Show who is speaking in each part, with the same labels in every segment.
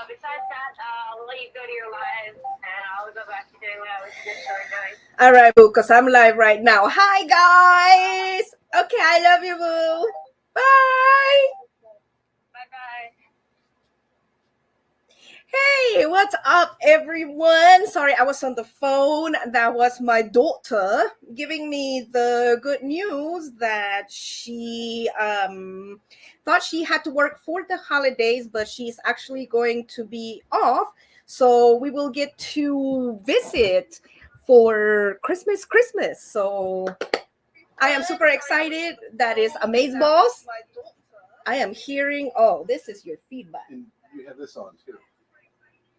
Speaker 1: besides that, I'll let you go to your live, and I'll go back to doing what I was just doing.
Speaker 2: All right, boo, because I'm live right now. Hi, guys. Okay, I love you, boo. Bye.
Speaker 1: Bye bye.
Speaker 2: Hey, what's up, everyone? Sorry, I was on the phone. That was my daughter giving me the good news that she thought she had to work for the holidays, but she's actually going to be off. So we will get to visit for Christmas. So I am super excited. That is Amaze Balls. I am hearing, oh, this is your feedback.
Speaker 3: And you have this on too.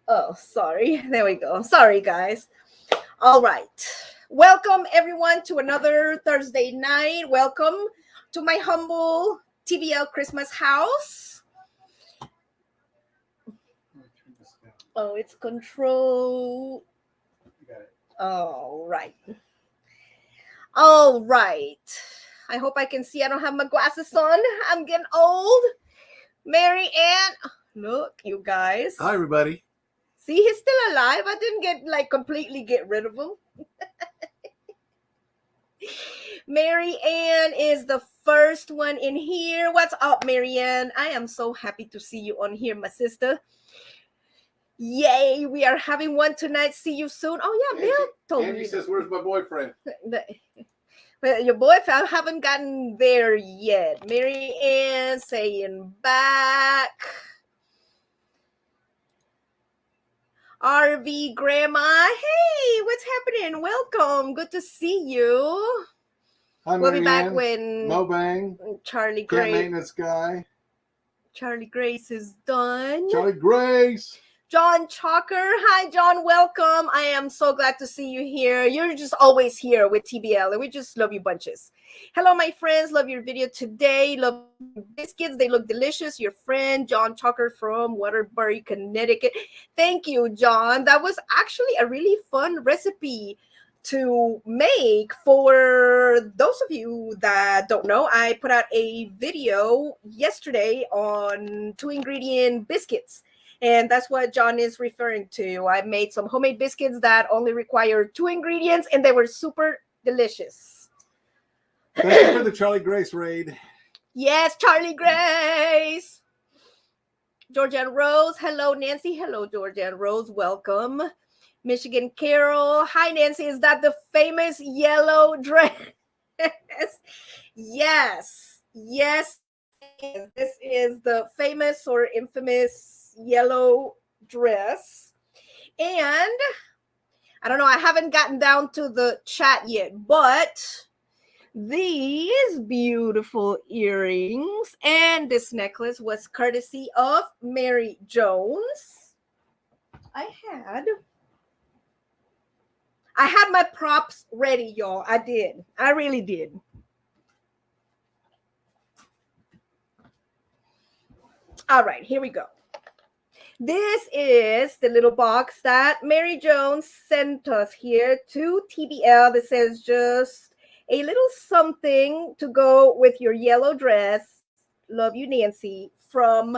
Speaker 2: Oh, sorry. There we go. Sorry, guys. All right. Welcome, everyone, to another Thursday night. Welcome to my humble TBL Christmas house. Oh, it's control.
Speaker 3: Got it.
Speaker 2: All right. All right. I hope I can see. I don't have my glasses on. I'm getting old. Mary Ann. Look, you guys.
Speaker 3: Hi, everybody.
Speaker 2: See, he's still alive. I didn't completely get rid of him. Mary Ann is the first one in here. What's up, Mary Ann? I am so happy to see you on here, my sister. Yay, we are having one tonight. See you soon. Oh, yeah, Bill told me.
Speaker 3: Angie says, where's my boyfriend?
Speaker 2: Well, your boyfriend, I haven't gotten there yet. Mary Ann saying back. RV Grandma, hey, what's happening? Welcome. Good to see you.
Speaker 3: Hi,
Speaker 2: We'll be back
Speaker 3: Marianne.
Speaker 2: when
Speaker 3: Mo Bang.
Speaker 2: Charlie
Speaker 3: Camp
Speaker 2: Grace.
Speaker 3: maintenance guy.
Speaker 2: Charlie Grace is done.
Speaker 3: Charlie Grace.
Speaker 2: John Chalker. Hi, John. Welcome. I am so glad to see you here. You're just always here with TBL, and we just love you bunches. Hello, my friends. Love your video today. Love biscuits. They look delicious. Your friend, John Chalker from Waterbury, Connecticut. Thank you, John. That was actually a really fun recipe to make. For those of you that don't know, I put out a video yesterday on 2-ingredient biscuits. And that's what John is referring to. I made some homemade biscuits that only require 2 ingredients, and they were super delicious.
Speaker 3: Thank you for the Charlie Grace raid.
Speaker 2: Yes, Charlie Grace. Georgianne Rose. Hello, Nancy. Hello, Georgianne Rose. Welcome. Michigan Carol. Hi, Nancy. Is that the famous yellow dress? Yes. Yes. This is the famous or infamous yellow dress. And I don't know, I haven't gotten down to the chat yet, but these beautiful earrings and this necklace was courtesy of Mary Jones. I had my props ready, y'all. I did. I really did. All right, here we go. This is the little box that Mary Jones sent us here to TBL. This says just a little something to go with your yellow dress. Love you, Nancy, from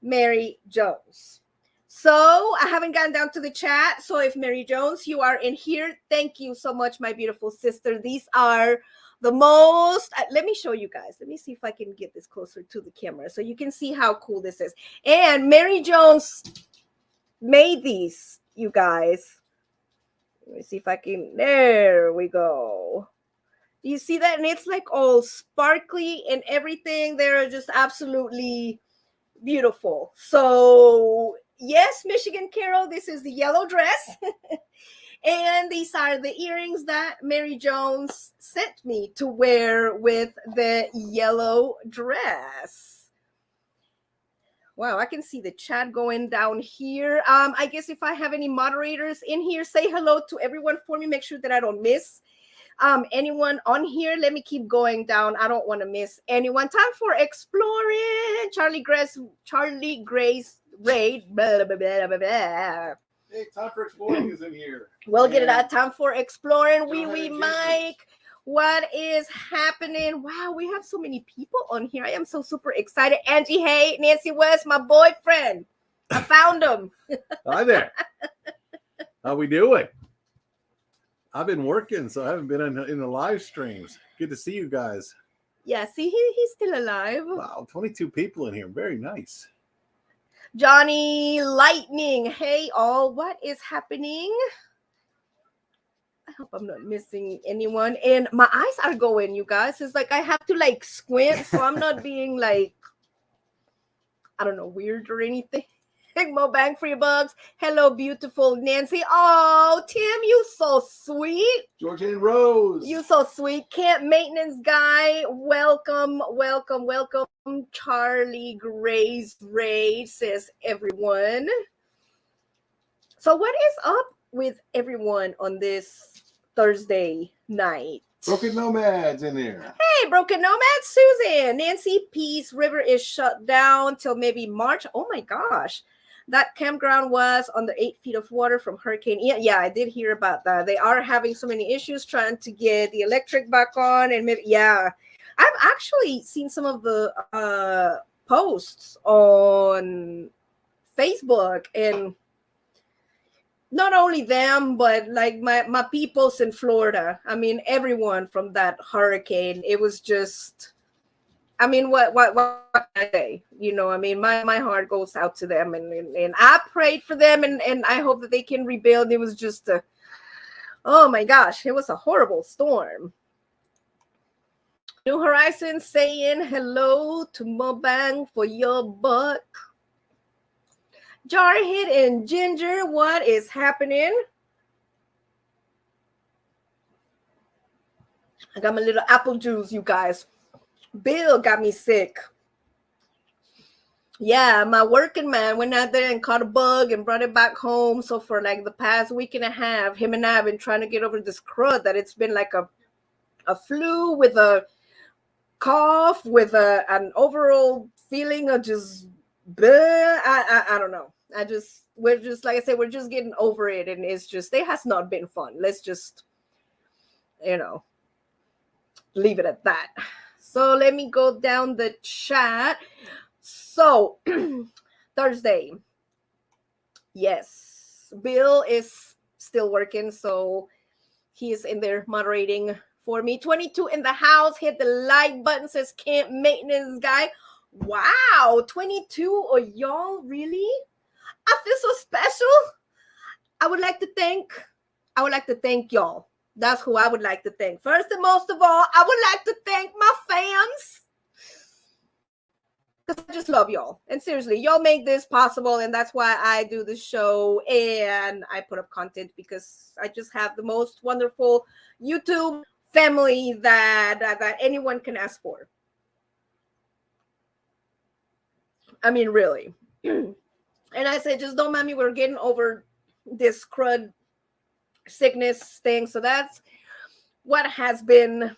Speaker 2: Mary Jones. So I haven't gotten down to the chat. So if Mary Jones, you are in here, thank you so much, my beautiful sister. These are the most, let me show you guys. Let me see if I can get this closer to the camera so you can see how cool this is. And Mary Jones made these, you guys. Let me see if I can, there we go. You see that? And it's like all sparkly and everything. They're just absolutely beautiful. So yes, Michigan Carol, this is the yellow dress. And these are the earrings that Mary Jones sent me to wear with the yellow dress. Wow, I can see the chat going down here. I guess if I have any moderators in here, say hello to everyone for me. Make sure that I don't miss anyone on here. Let me keep going down. I don't want to miss anyone. Time for exploring. Charlie Grace raid. Blah, blah, blah, blah, blah.
Speaker 3: Hey, time for exploring is in here.
Speaker 2: We'll get it out. Time for exploring. Wee Mike. What is happening? Wow, we have so many people on here. I am so super excited. Angie, hey, Nancy West, my boyfriend. I found him.
Speaker 3: Hi there. How we doing? I've been working, so I haven't been in the live streams. Good to see you guys.
Speaker 2: Yeah, see, he's still alive.
Speaker 3: Wow, 22 people in here. Very nice.
Speaker 2: Johnny Lightning. Hey, all. What is happening? I hope I'm not missing anyone. And my eyes are going, you guys. It's like I have to like squint, so I'm not being like, I don't know, weird or anything. Mo Bang for your bugs. Hello, beautiful Nancy. Oh, Tim, you so sweet.
Speaker 3: Georgian Rose.
Speaker 2: You so sweet. Camp maintenance guy. Welcome, welcome, welcome. Charlie Grace Ray says everyone. So what is up with everyone on this Thursday night?
Speaker 3: Broken Nomads in there.
Speaker 2: Hey, Broken Nomad, Susan. Nancy Peace River is shut down till maybe March. Oh my gosh. That campground was under 8 feet of water from Hurricane Ian. Yeah, I did hear about that. They are having so many issues trying to get the electric back on. And maybe, yeah, I've actually seen some of the posts on Facebook, and not only them, but like my peoples in Florida. I mean, everyone from that hurricane. It was just, I mean, what can I say? You know, I mean, my heart goes out to them, and I prayed for them, and I hope that they can rebuild. It was just oh my gosh, it was a horrible storm. New Horizons saying hello to Mobang for your buck. Jarhead and Ginger, what is happening? I got my little apple juice, you guys. Bill got me sick. Yeah, my working man went out there and caught a bug and brought it back home. So for like the past week and a half, him and I have been trying to get over this crud that it's been like a flu with a cough, with an overall feeling of just I don't know. We're just, like I said, we're just getting over it, and it's just, it has not been fun. Let's just, you know, leave it at that. So let me go down the chat. So Thursday, yes, Bill is still working, so he is in there moderating for me. 22 in the house. Hit the like button, says camp maintenance guy. Wow, 22 of y'all, really? I feel so special. I would like to thank y'all. That's who I would like to thank. First and most of all, I would like to thank my fans, because I just love y'all. And seriously, y'all make this possible, and that's why I do the show and I put up content, because I just have the most wonderful YouTube family that anyone can ask for. I mean, really. And I said, just don't mind me. We're getting over this crud sickness thing. So that's what has been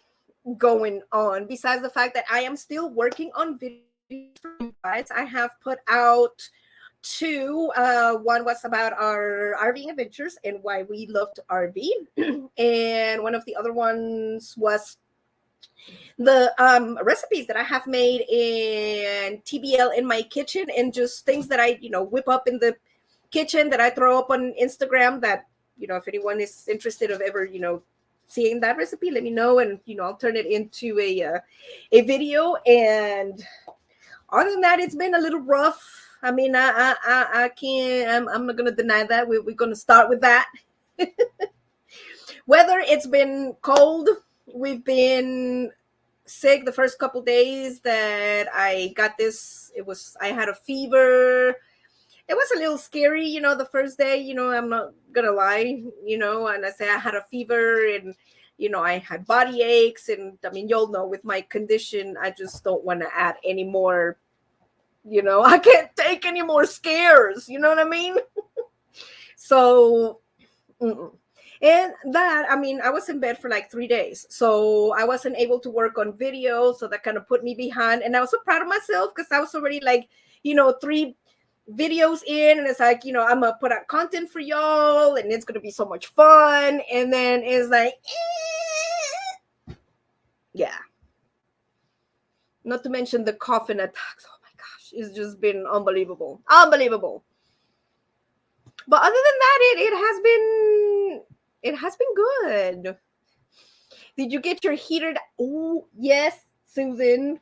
Speaker 2: going on. Besides the fact that I am still working on videos for you guys. I have put out 2. One was about our RVing adventures and why we love to RV. And one of the other ones was the recipes that I have made in TBL in my kitchen, and just things that I, whip up in the kitchen that I throw up on Instagram, that, if anyone is interested of ever, seeing that recipe, let me know, and, I'll turn it into a video. And other than that, it's been a little rough. I mean, I can't, I'm not going to deny that. We're going to start with that. Whether it's been cold, we've been sick the first couple days that I got this. I had a fever. It was a little scary, the first day, I'm not gonna lie, and I say I had a fever, and, I had body aches, and I mean, you'll know, with my condition, I just don't want to add any more, I can't take any more scares, you know what I mean? So, and that, I mean, I was in bed for like 3 days, so I wasn't able to work on video, so that kind of put me behind. And I was so proud of myself, because I was already like, 3 videos in, and it's like, I'm gonna put out content for y'all, and it's gonna be so much fun. And then it's like, yeah, not to mention the coughing attacks. Oh my gosh, it's just been unbelievable. But other than that, it has been good. Did you get your heater? Oh yes, Susan.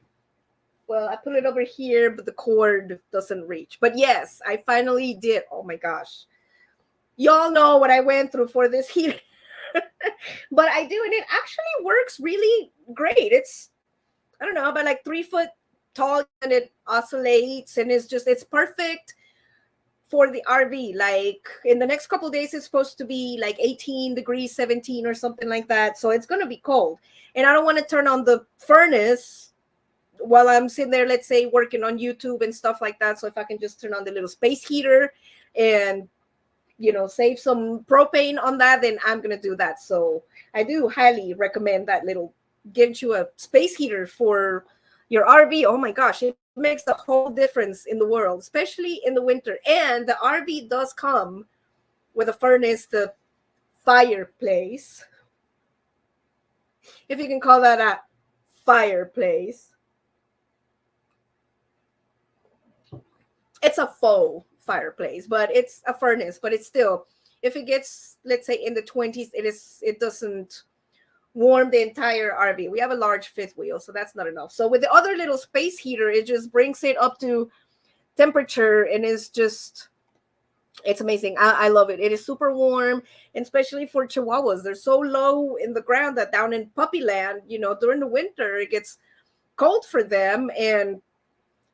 Speaker 2: Well, I put it over here, but the cord doesn't reach. But yes, I finally did. Oh my gosh. Y'all know what I went through for this heater. But I do, and it actually works really great. It's, I don't know, about like 3 foot tall, and it oscillates, and it's perfect for the RV. Like in the next couple of days, it's supposed to be like 18 degrees, 17 or something like that. So it's going to be cold. And I don't want to turn on the furnace while I'm sitting there, let's say, working on YouTube and stuff like that. So if I can just turn on the little space heater and, save some propane on that, then I'm going to do that. So I do highly recommend that little, get you a space heater for your RV. Oh my gosh, it makes the whole difference in the world, especially in the winter. And the RV does come with a furnace, the fireplace, if you can call that a fireplace. It's a faux fireplace, but it's a furnace. But it's still, if it gets, let's say, in the 20s, it doesn't warm the entire RV. We have a large fifth wheel, so that's not enough. So with the other little space heater, it just brings it up to temperature, and it's amazing. I love it. It is super warm, and especially for Chihuahuas. They're so low in the ground that down in puppy land, during the winter, it gets cold for them. And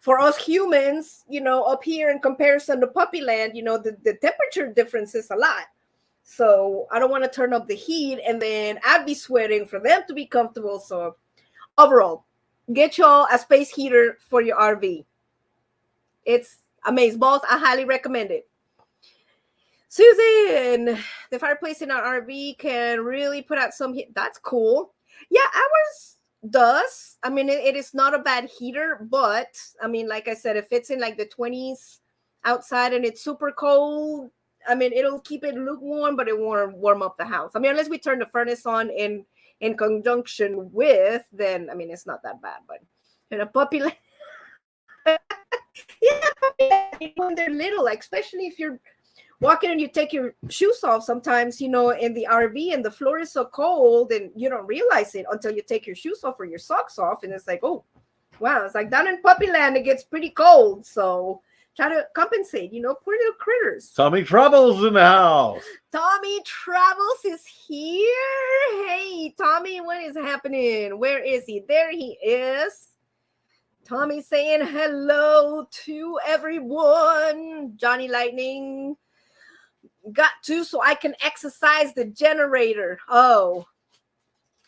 Speaker 2: for us humans, up here in comparison to puppy land, the temperature difference is a lot. So I don't want to turn up the heat, and then I'd be sweating for them to be comfortable. So overall, get y'all a space heater for your RV. It's amazing. Both, I highly recommend it. Susan, the fireplace in our RV can really put out some heat. That's cool. Yeah, ours does. I mean, it is not a bad heater, but I mean, like I said, if it's in like the 20s outside and it's super cold, I mean, it'll keep it lukewarm, but it won't warm up the house. I mean, unless we turn the furnace on in conjunction with, then I mean, it's not that bad. But in a puppy, yeah, when they're little, like especially if you're walking and you take your shoes off, sometimes in the RV and the floor is so cold and you don't realize it until you take your shoes off or your socks off, and it's like, oh wow, it's like down in puppy land it gets pretty cold. So try to compensate, poor little critters.
Speaker 3: Tommy Troubles in the house.
Speaker 2: Tommy Travels is here. Hey Tommy, what is happening? Where is he? There he is. Tommy saying hello to everyone. Johnny Lightning got to, so I can exercise the generator. Oh,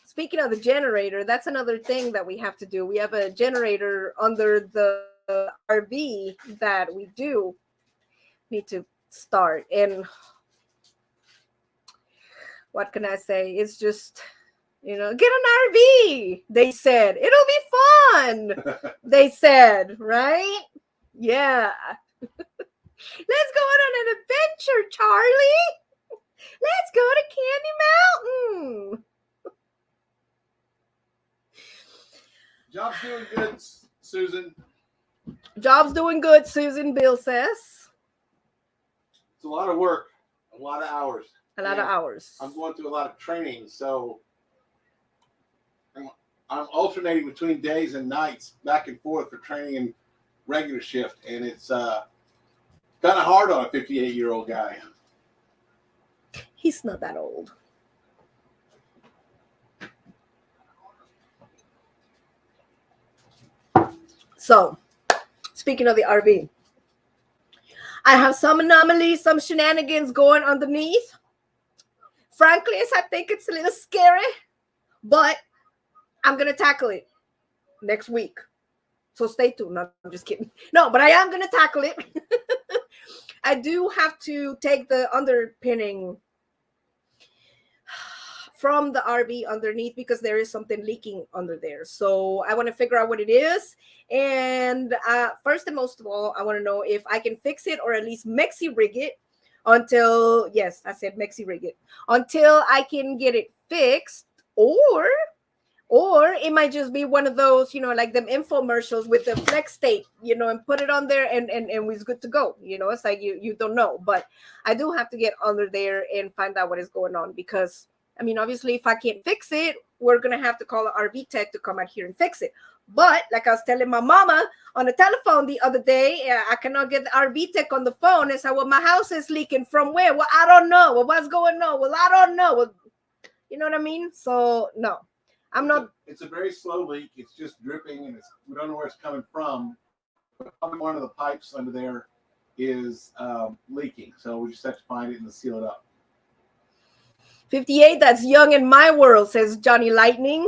Speaker 2: speaking of the generator, that's another thing that we have to do. We have a generator under the RV that we do need to start. And what can I say? It's just, get an RV. They said it'll be fun. They said, right? Yeah. Let's go on an adventure, Charlie. Let's go to Candy Mountain.
Speaker 3: Job's doing good, Susan.
Speaker 2: Job's doing good, Susan, Bill says.
Speaker 3: It's a lot of work, a lot of hours.
Speaker 2: A lot of hours.
Speaker 3: I'm going through a lot of training, so I'm alternating between days and nights, back and forth for training and regular shift, and it's kind of hard on a 58-year-old guy.
Speaker 2: He's not that old. So, speaking of the RV, I have some anomalies, some shenanigans going underneath. Frankly, I think it's a little scary, but I'm going to tackle it next week. So stay tuned. No, I'm just kidding. No, but I am going to tackle it. I do have to take the underpinning from the RV underneath because there is something leaking under there. So I want to figure out what it is. And first and most of all, I want to know if I can fix it or at least Mexi rig it until, yes, I said Mexi rig it, until I can get it fixed, or Or it might just be one of those, like them infomercials with the flex tape, and put it on there and it's good to go. It's like you don't know. But I do have to get under there and find out what is going on, because I mean, obviously, if I can't fix it, we're gonna have to call an RV tech to come out here and fix it. But like I was telling my mama on the telephone the other day, I cannot get the RV tech on the phone and say, well, my house is leaking from where? Well, I don't know. Well, what's going on? Well, I don't know. Well, you know what I mean? So no.
Speaker 3: It's a very slow leak. It's just dripping, and we don't know where it's coming from. Probably one of the pipes under there is leaking, so we just have to find it and seal it up.
Speaker 2: 58, that's young in my world, says Johnny Lightning.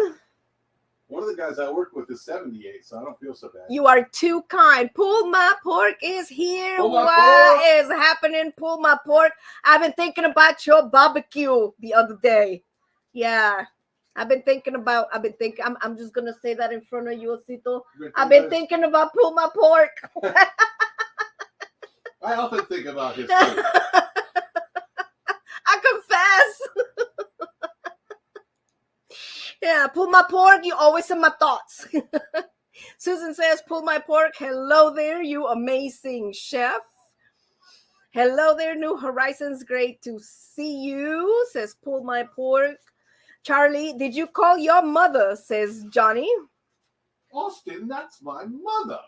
Speaker 3: One of the guys I work with is 78, so I don't feel so bad.
Speaker 2: You are too kind. Pull My Pork is here.
Speaker 3: What
Speaker 2: is happening? Pull My Pork. I've been thinking about your barbecue the other day. Yeah. I'm just going to say that in front of you, Osito. I've been thinking about Pull My Pork.
Speaker 3: I often think about his food.
Speaker 2: I confess. Yeah, Pull My Pork, you always in my thoughts. Susan says, Pull My Pork. Hello there, you amazing chef. Hello there, New Horizons. Great to see you, says Pull My Pork. Charlie, did you call your mother? Says Johnny.
Speaker 3: Austin, that's my mother.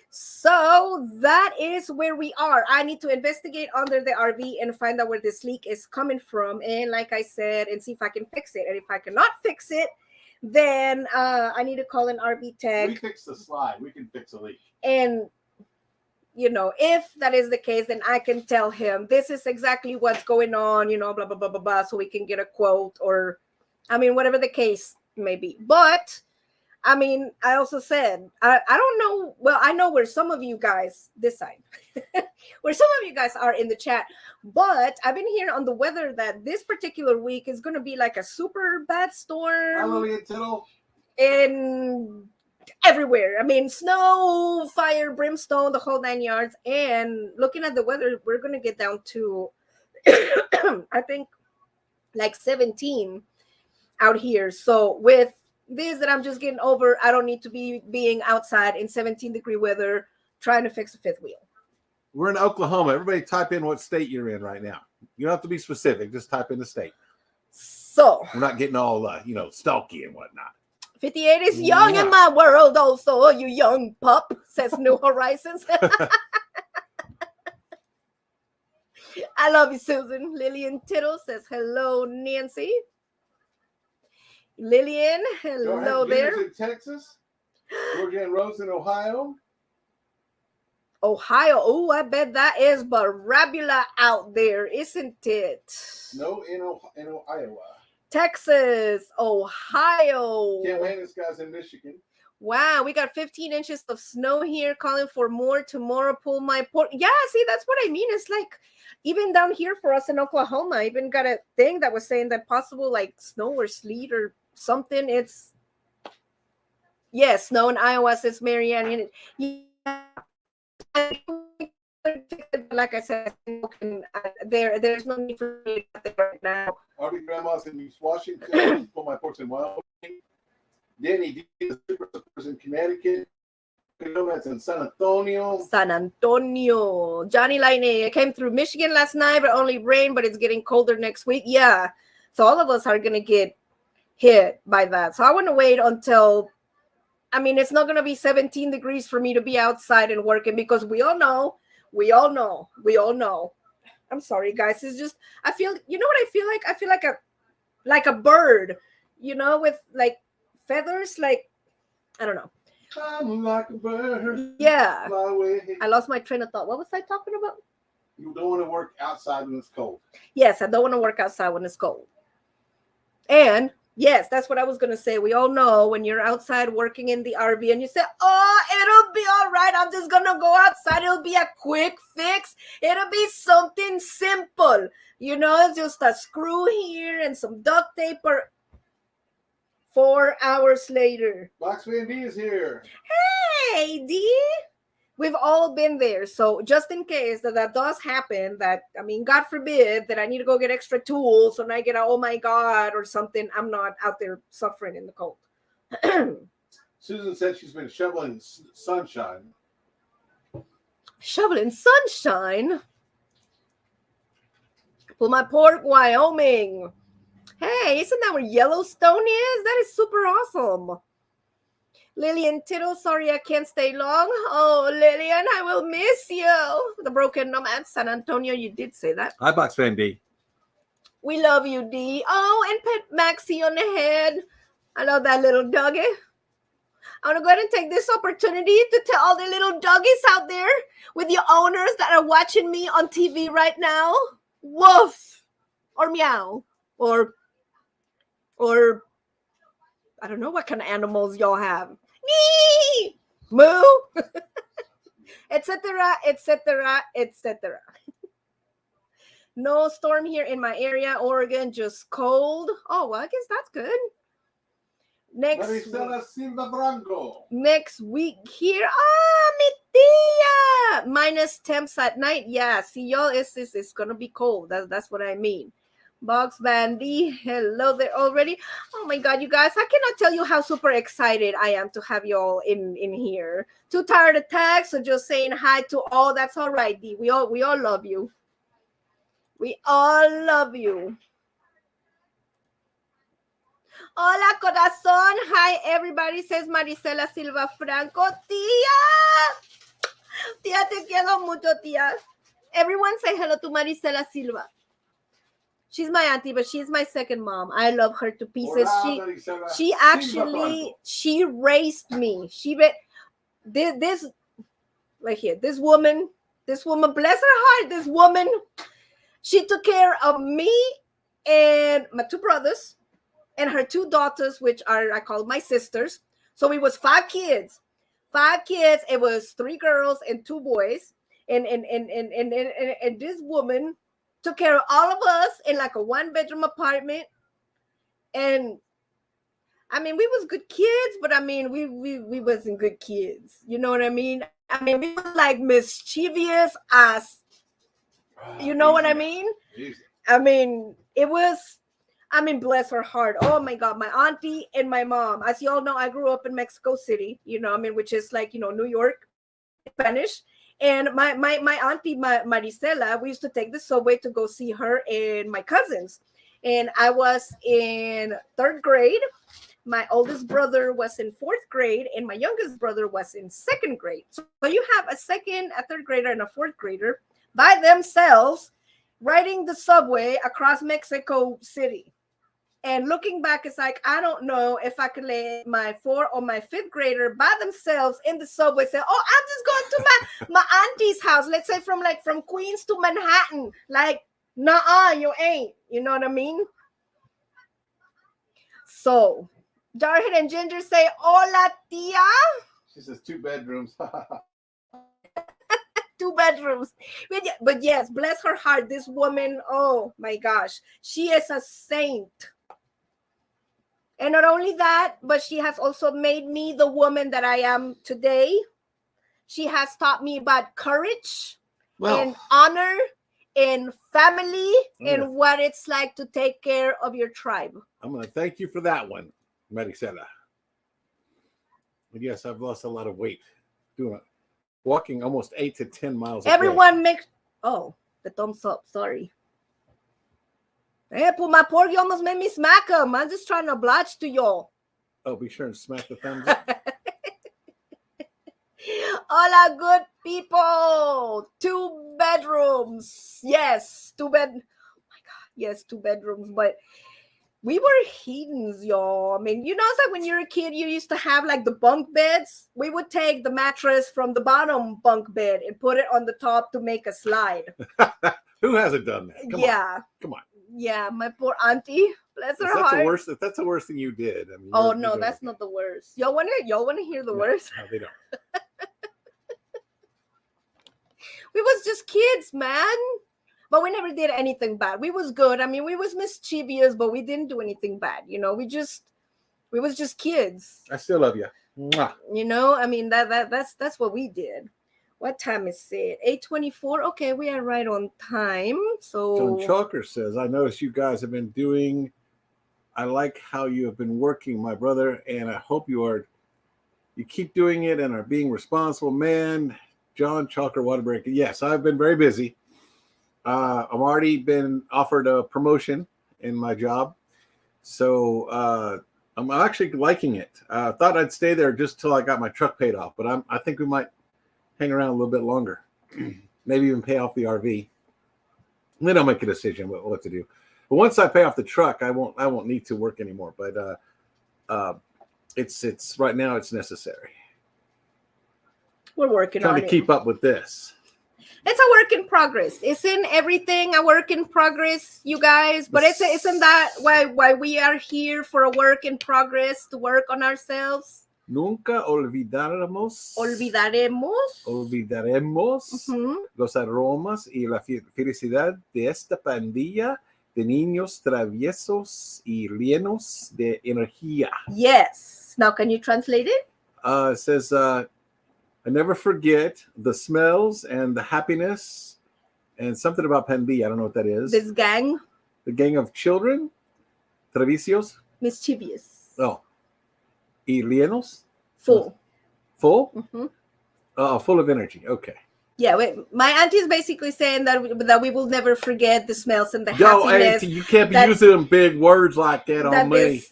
Speaker 2: So that is where we are. I need to investigate under the RV and find out where this leak is coming from. And like I said, and see if I can fix it. And if I cannot fix it, then I need to call an RV tech.
Speaker 3: We fix the slide. We can fix a leak.
Speaker 2: And if that is the case, then I can tell him this is exactly what's going on, blah, blah, blah, blah, blah, so we can get a quote, or, I mean, whatever the case may be. But, I mean, I also said, I don't know, well, I know where some of you guys, this side, where some of you guys are in the chat, but I've been hearing on the weather that this particular week is going to be like a super bad storm. In everywhere. I mean, snow, fire, brimstone, the whole 9 yards. And looking at the weather, we're going to get down to, I think, like 17 out here. So with this that I'm just getting over, I don't need to be being outside in 17-degree weather trying to fix a fifth wheel.
Speaker 3: We're in Oklahoma. Everybody type in what state you're in right now. You don't have to be specific. Just type in the state.
Speaker 2: So
Speaker 3: we're not getting all, stalky and whatnot.
Speaker 2: 58 is young in my world also, you young pup, says New Horizons. I love you, Susan. Lillian Tittle says, hello, Nancy. Lillian, hello there.
Speaker 3: In Texas. Georgia and Rose in Ohio.
Speaker 2: Ohio. Oh, I bet that is barabula out there, isn't it?
Speaker 3: No, in Iowa.
Speaker 2: Texas, Ohio.
Speaker 3: Can't wait, this guy's in Michigan.
Speaker 2: Wow, we got 15 inches of snow here, calling for more tomorrow. Pull My Pork. Yeah, see, that's what I mean. It's like, even down here for us in Oklahoma, I even got a thing that was saying that possible like snow or sleet or something. It's, snow in Iowa, says Marianne. Yeah. Like I said, there's no need for me right now.
Speaker 3: Arby Grandma's in East Washington. Pull My Pork's in Wyoming. Danny D is in Connecticut. That's in San Antonio.
Speaker 2: San Antonio. Johnny Lightning. I came through Michigan last night, but only rain, but it's getting colder next week. Yeah. So all of us are going to get hit by that. So I want to wait until, I mean, it's not going to be 17 degrees for me to be outside and working, because we all know. I'm sorry, guys. It's just, I feel, you know what I feel like? I feel like a bird, with like feathers, like, I don't know.
Speaker 3: I'm like a bird.
Speaker 2: Yeah.
Speaker 3: Fly away.
Speaker 2: I lost my train of thought. What was I talking about?
Speaker 3: You don't want to work outside when it's cold.
Speaker 2: Yes, I don't want to work outside when it's cold. And yes, that's what I was going to say. We all know when you're outside working in the RV and you say, oh, it'll be all right. I'm just going to go outside. It'll be a quick fix. It'll be something simple. Just a screw here and some duct tape. Or 4 hours later.
Speaker 3: Boxman D is here.
Speaker 2: Hey, D. We've all been there. So just in case that does happen, that, I mean, God forbid that I need to go get extra tools and I get a, oh my God, or something, I'm not out there suffering in the cold.
Speaker 3: Susan said she's been shoveling sunshine.
Speaker 2: Shoveling sunshine? Pull my pork, Wyoming. Hey, isn't that where Yellowstone is? That is super awesome. Lillian Tittle, sorry I can't stay long. Oh, Lillian, I will miss you. The broken nomad, San Antonio, you did say that.
Speaker 4: Hi, Box Fan D.
Speaker 2: We love you, D. Oh, and pet Maxie on the head. I love that little doggy. I want to go ahead and take this opportunity to tell all the little doggies out there with your owners that are watching me on TV right now. Woof. Or meow. Or I don't know what kind of animals y'all have. Nee! Moo! Etc., etc., etc. No storm here in my area, Oregon, just cold. Oh, well, I guess that's good. Next week here. Ah, mi tía. Minus temps at night. Yeah, see, y'all, it's gonna be cold. That's what I mean. Box Bandy, hello there already. Oh my God, you guys, I cannot tell you how super excited I am to have y'all in here. Too tired to text, so just saying hi to all. That's all right, D. We all love you. We all love you. Hola, corazón. Hi, everybody, says Marisela Silva Franco. Tía. Tía, te quiero mucho, tía. Everyone say hello to Marisela Silva. She's my auntie, but she's my second mom. I love her to pieces. She actually, she raised me. This right here, this woman, bless her heart, this woman, she took care of me and my two brothers and her two daughters, which are, I call my sisters. So it was 5 kids. It was 3 girls and 2 boys. And this woman took care of all of us in like a 1-bedroom apartment. And I mean, we was good kids, but I mean, we wasn't good kids. You know what I mean? I mean, we were like mischievous as, you know what I mean? I mean, it was, I mean, bless her heart. Oh my God, my auntie and my mom. As you all know, I grew up in Mexico City, you know, I mean, which is like, you know, New York, Spanish. And my auntie, Marisela, we used to take the subway to go see her and my cousins. And I was in 3rd grade. My oldest brother was in 4th grade, and my youngest brother was in 2nd grade. So you have a 2nd, a 3rd grader, and a 4th grader by themselves riding the subway across Mexico City. And looking back, it's like, I don't know if I could let my 4th or my 5th grader by themselves in the subway say, oh, I'm just going to my auntie's house. Let's say from Queens to Manhattan. Like, nuh-uh, you ain't. You know what I mean? So, Jarhead and Ginger say, hola, tia.
Speaker 3: She says 2 bedrooms.
Speaker 2: 2 bedrooms. But yes, bless her heart. This woman, oh my gosh, she is a saint. And not only that, but she has also made me the woman that I am today. She has taught me about courage and honor and family and what it's like to take care of your tribe.
Speaker 4: I'm going to thank you for that one, Marisela. But yes, I've lost a lot of weight doing it. Walking almost 8 to 10 miles.
Speaker 2: Everyone makes, oh, the thumbs up. Sorry. Hey, pull my pork. You almost made me smack him. I'm just trying to oblige to y'all.
Speaker 4: Oh, be sure and smack the thumbs up.
Speaker 2: Hola, good people. 2 bedrooms. Yes, 2 bed. Oh my God. Yes, 2 bedrooms. But we were heathens, y'all. I mean, you know, it's like when you're a kid, you used to have like the bunk beds. We would take the mattress from the bottom bunk bed and put it on the top to make a slide.
Speaker 4: Who hasn't done that? Come on.
Speaker 2: Yeah, my poor auntie. Bless her heart.
Speaker 4: If that's the worst thing you did. I mean,
Speaker 2: oh no, that's not the worst. Y'all wanna hear the worst?
Speaker 4: No, they don't.
Speaker 2: We was just kids, man. But we never did anything bad. We was good. I mean, we was mischievous, but we didn't do anything bad. You know, we was just kids.
Speaker 4: I still love you. Mwah.
Speaker 2: You know, I mean that's what we did. What time is it? 8:24. Okay, we are right on time.
Speaker 4: John
Speaker 2: So
Speaker 4: Chalker says, I noticed you guys have been doing, I like how you have been working, my brother, and I hope you keep doing it and are being responsible, man. John Chalker Waterbury. Yes, I've been very busy. I've already been offered a promotion in my job. So I'm actually liking it. I thought I'd stay there just till I got my truck paid off, but I think we might hang around a little bit longer. Maybe even pay off the RV. And then I'll make a decision what to do. But once I pay off the truck, I won't need to work anymore. But it's right now it's necessary.
Speaker 2: we're working
Speaker 4: Trying
Speaker 2: on
Speaker 4: to
Speaker 2: it.
Speaker 4: keep up with this.
Speaker 2: It's a work in progress. Isn't everything a work in progress, you guys? But isn't that why we are here, for a work in progress, to work on ourselves?
Speaker 4: Nunca olvidaremos
Speaker 2: Ujú.
Speaker 4: los aromas y la felicidad de esta pandilla de niños traviesos y llenos de energía.
Speaker 2: Yes. Now, can you translate it?
Speaker 4: It says, I never forget the smells and the happiness and something about pandilla. I don't know what that is.
Speaker 2: This gang,
Speaker 4: The gang of children, traviesos.
Speaker 2: mischievous,
Speaker 4: Oh, y llenos,
Speaker 2: full.
Speaker 4: full,
Speaker 2: Mhm.
Speaker 4: full of energy. Okay.
Speaker 2: Yeah, my auntie is basically saying that we will never forget the smells and the
Speaker 4: Yo,
Speaker 2: happiness.
Speaker 4: Auntie, you can't be
Speaker 2: that-
Speaker 4: using them big words like that
Speaker 2: that
Speaker 4: on me.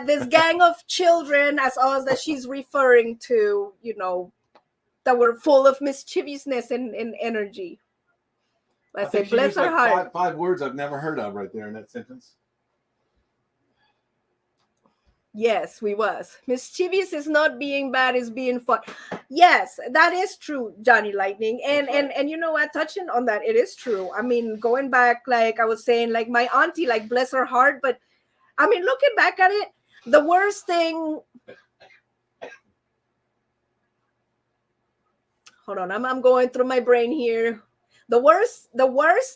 Speaker 2: this gang of children, as us, that she's referring to, that were full of mischievousness and energy. I say, bless her heart.
Speaker 3: Five words I've never heard of right there in that sentence.
Speaker 2: Yes, we was. Mischievous is not being bad, is being fun. Yes, that is true, Johnny Lightning. And
Speaker 3: That's right.
Speaker 2: and you know what, touching on that, it is true. I mean, going back, like I was saying, like my auntie, like bless her heart, but I mean, looking back at it, the worst thing. Hold on, I'm going through my brain here. The worst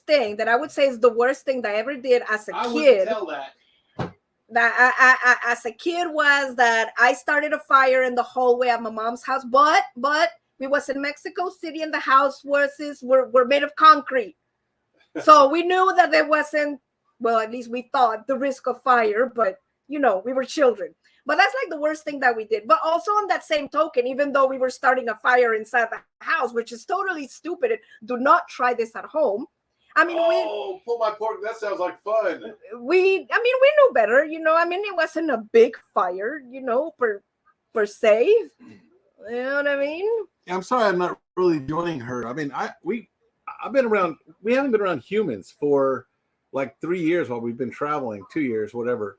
Speaker 2: thing that I would say is the worst thing that I ever did as a
Speaker 3: I wouldn't
Speaker 2: kid.
Speaker 3: tell that.
Speaker 2: That I as a kid was that I started a fire in the hallway at my mom's house, but we was in Mexico City and the house were made of concrete, so we knew that there wasn't, well, at least we thought, the risk of fire, but we were children. But that's like the worst thing that we did. But also on that same token, even though we were starting a fire inside the house, which is totally stupid, and do not try this at home. I mean,
Speaker 3: Pull my pork. That sounds like fun.
Speaker 2: we knew better, I mean, it wasn't a big fire, per se. You know what I mean?
Speaker 4: I'm sorry, I'm not really joining her. I mean, I've been around. We haven't been around humans for like 3 years while we've been traveling, 2 years, whatever.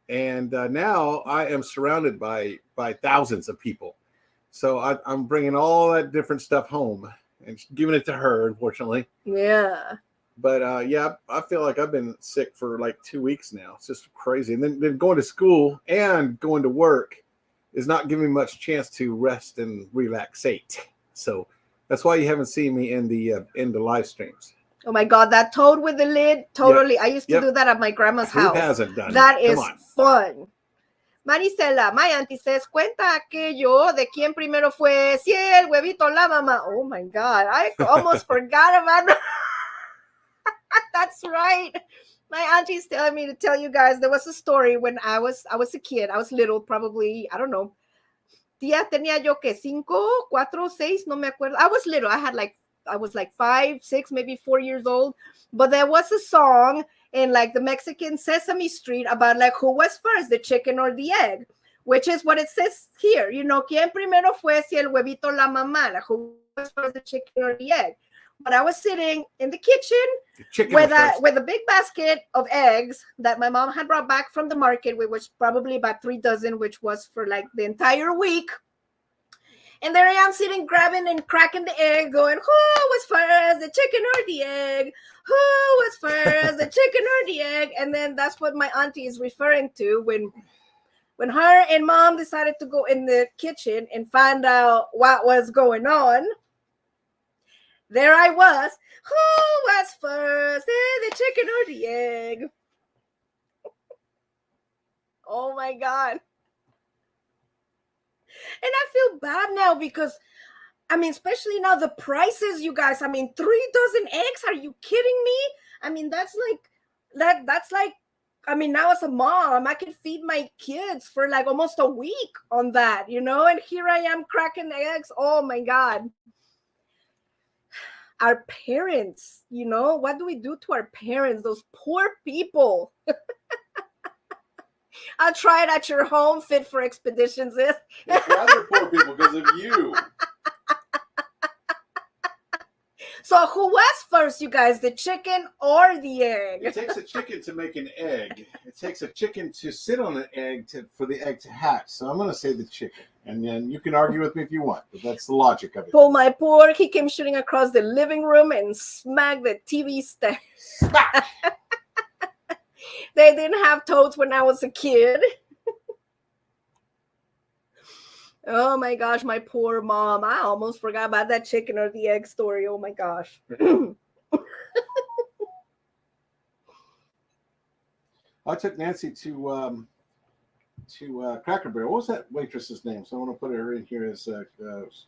Speaker 4: And now I am surrounded by thousands of people. So I'm bringing all that different stuff home and giving it to her, unfortunately.
Speaker 2: Yeah.
Speaker 4: But yeah, I feel like I've been sick for like 2 weeks now. It's just crazy. And then going to school and going to work is not giving me much chance to rest and relaxate. So that's why you haven't seen me in the live streams.
Speaker 2: Oh my God, that toad with the lid, totally. I used to do that at my grandma's
Speaker 4: Who
Speaker 2: house.
Speaker 4: hasn't done
Speaker 2: That
Speaker 4: it?
Speaker 2: is
Speaker 4: Come on.
Speaker 2: fun. Marisela, my auntie says, cuenta aquello de quién primero fue, si el huevito o la mamá. Oh my God, I almost forgot about that. That's right. My auntie's telling me to tell you guys, there was a story when I was a kid. I was little, probably, I don't know. Tía tenía yo que 5, 4, 6, no me acuerdo. I was little. I was like 5, 6, maybe 4 years old. But there was a song in like the Mexican Sesame Street about like who was first, the chicken or the egg, which is what it says here. ¿Quién primero fue, si el huevito o la mamá? Like, who was first, the chicken or the egg? But I was sitting in the kitchen with a big basket of eggs that my mom had brought back from the market, which was probably about 3 dozen, which was for like the entire week. And there I am sitting, grabbing and cracking the egg, going, who was first, the chicken or the egg? Who was first, the chicken or the egg? And then that's what my auntie is referring to when her and mom decided to go in the kitchen and find out what was going on. There I was. Who was first, the chicken or the egg? Oh my God. And I feel bad now because I mean, especially now the prices, you guys. I mean, 3 dozen eggs. Are you kidding me? I mean, that's like that's like. I mean, now as a mom, I can feed my kids for like almost a week on that, you know. And here I am cracking eggs. Oh my God. Our parents, you know, what do we do to our parents? Those poor people. I'll try it at your home, Fit for Expeditions.
Speaker 3: It's rather poor people because of you.
Speaker 2: So who was first, you guys, the chicken or the egg?
Speaker 3: It takes a chicken to make an egg. It takes a chicken to sit on an egg for the egg to hatch. So I'm going to say the chicken. And then you can argue with me if you want, but that's the logic of it.
Speaker 2: Pull my pork. He came shooting across the living room and smacked the TV stand. They didn't have toads when I was a kid. Oh my gosh, my poor mom. I almost forgot about that chicken or the egg story. Oh my gosh.
Speaker 3: I took Nancy to Cracker Barrel. What was that waitress's name? So I want to put her in here as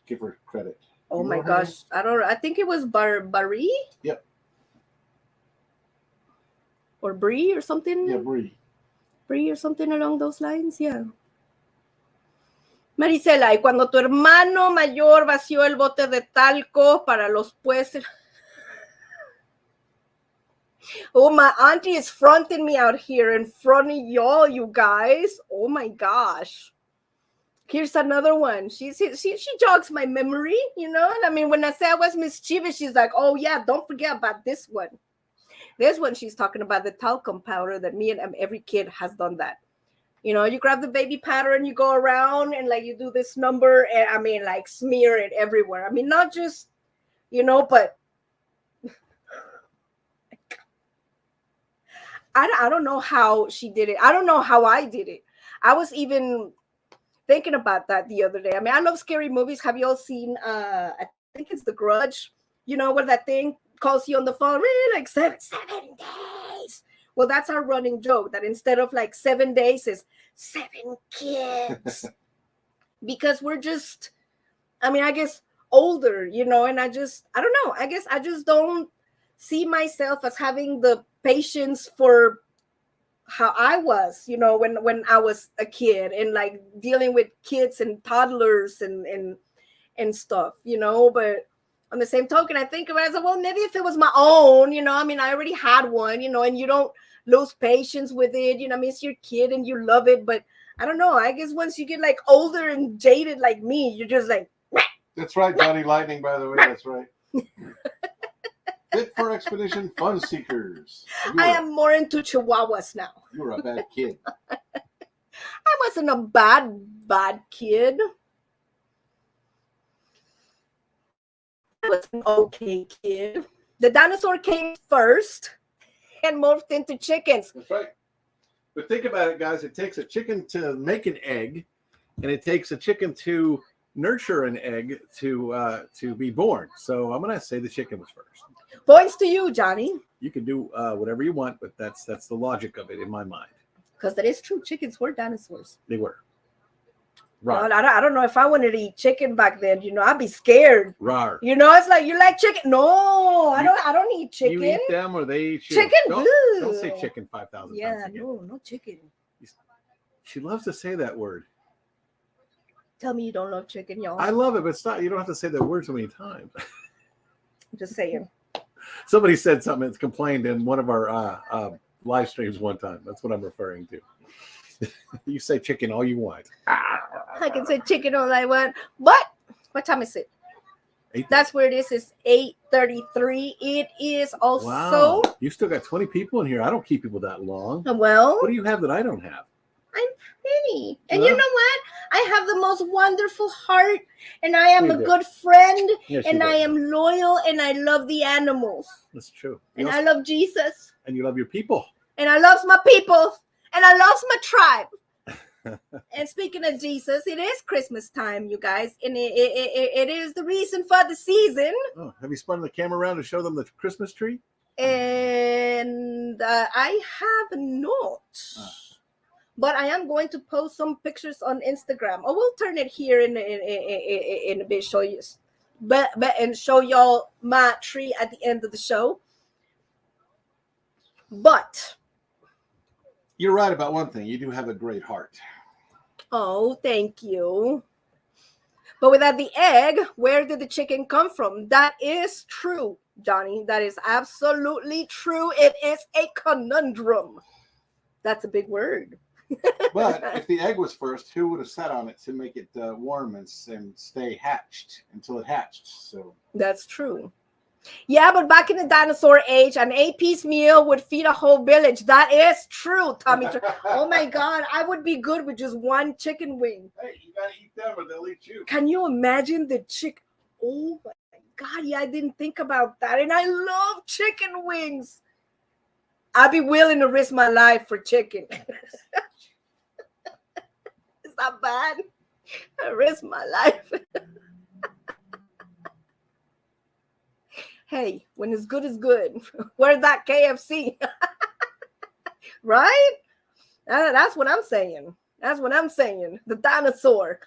Speaker 3: give her credit.
Speaker 2: Oh my gosh. I think it was Barry?
Speaker 3: Yep.
Speaker 2: Or Brie or something?
Speaker 3: Yeah, Brie.
Speaker 2: Brie or something along those lines, yeah. Marisela, y cuando tu hermano mayor vació el bote de talco para los puestos. Oh, my auntie is fronting me out here in front of y'all, you guys. Oh my gosh. Here's another one. She jogs my memory, you know? And I mean, when I say I was mischievous, she's like, oh yeah, don't forget about this one. This one, she's talking about the talcum powder that me and every kid has done that. You know, you grab the baby powder and you go around and like you do this number and I mean like smear it everywhere. I mean, not just, you know, but I don't know how she did it. I don't know how I did it. I was even thinking about that the other day. I mean, I love scary movies. Have you all seen, I think it's The Grudge, you know, where that thing calls you on the phone, really like 7 days. Well, that's our running joke that instead of like 7 days is 7 kids. Because we're just, I mean, I guess older, you know, and I don't know. I guess I just don't see myself as having the patience for how I was, you know, when I was a kid and like dealing with kids and toddlers and stuff, you know, but on the same token, I think about it, I said, well, maybe if it was my own, you know, I mean, I already had one, you know, and you don't lose patience with it, you know, I mean, it's your kid and you love it, but I don't know, I guess once you get like older and jaded like me, you're just like,
Speaker 3: that's right, Johnny Lightning, by the way, that's right. Fit for Expedition Fun Seekers.
Speaker 2: I am more into chihuahuas now.
Speaker 3: You were a bad kid.
Speaker 2: I wasn't a bad kid. I was an okay kid. The dinosaur came first and morphed into chickens.
Speaker 3: That's right. But think about it, guys. It takes a chicken to make an egg, and it takes a chicken to nurture an egg to be born. So I'm going to say the chicken was first.
Speaker 2: Points to you, Johnny.
Speaker 3: You can do whatever you want, but that's the logic of it in my mind.
Speaker 2: Because that is true. Chickens were dinosaurs.
Speaker 3: They were. Right.
Speaker 2: I don't know if I wanted to eat chicken back then. You know, I'd be scared.
Speaker 3: Rawr.
Speaker 2: You know, it's like, you like chicken? No, I don't eat chicken.
Speaker 3: You eat them or they eat you?
Speaker 2: Chicken?
Speaker 3: Don't say chicken 5,000 times
Speaker 2: Yeah,
Speaker 3: again.
Speaker 2: no chicken.
Speaker 3: She loves to say that word.
Speaker 2: Tell me you don't love chicken, y'all.
Speaker 3: I love it, but it's not. You don't have to say that word so many times.
Speaker 2: I'm just saying.
Speaker 3: Somebody said something that's complained in one of our live streams one time. That's what I'm referring to. You say chicken all you want.
Speaker 2: I can say chicken all I want. But what time is it?
Speaker 3: 8:30.
Speaker 2: That's where it is. It's 8:33. It is also.
Speaker 3: Wow. You still got 20 people in here. I don't keep people that long.
Speaker 2: Well,
Speaker 3: What do you have that I don't have?
Speaker 2: I'm pretty. And
Speaker 3: Huh?
Speaker 2: you know what? I have the most wonderful heart. And I am
Speaker 3: You
Speaker 2: a
Speaker 3: do.
Speaker 2: good friend.
Speaker 3: Yes,
Speaker 2: And
Speaker 3: you
Speaker 2: I
Speaker 3: do.
Speaker 2: am loyal. And I love the animals.
Speaker 3: That's true.
Speaker 2: And I love Jesus.
Speaker 3: And you love your people.
Speaker 2: And I love my people. And I love my tribe. And speaking of Jesus, it is Christmas time, you guys. And it is the reason for the season.
Speaker 3: Oh, have you spun the camera around to show them the Christmas tree?
Speaker 2: And I have not. But I am going to post some pictures on Instagram. Oh, we'll turn it here in a bit, show you but and show y'all my tree at the end of the show. But
Speaker 3: You're right about one thing. You do have a great heart.
Speaker 2: oh, thank you. But without the egg, where did the chicken come from? That is true, Johnny. That is absolutely true. It is a conundrum. That's a big word.
Speaker 3: But if the egg was first, who would have sat on it to make it warm and stay hatched until it hatched? So
Speaker 2: that's true. Yeah, but back in the dinosaur age, an 8-piece meal would feed a whole village. That is true, Tommy. Oh my God, I would be good with just one chicken wing.
Speaker 3: hey, you gotta eat them or they'll eat you.
Speaker 2: Can you imagine the chicken? Oh my God, yeah, I didn't think about that. And I love chicken wings. I'd be willing to risk my life for chicken. It's not bad. I risk my life. Hey, when it's good, it's good. Where's that KFC? Right? That's what I'm saying. That's what I'm saying. The dinosaur.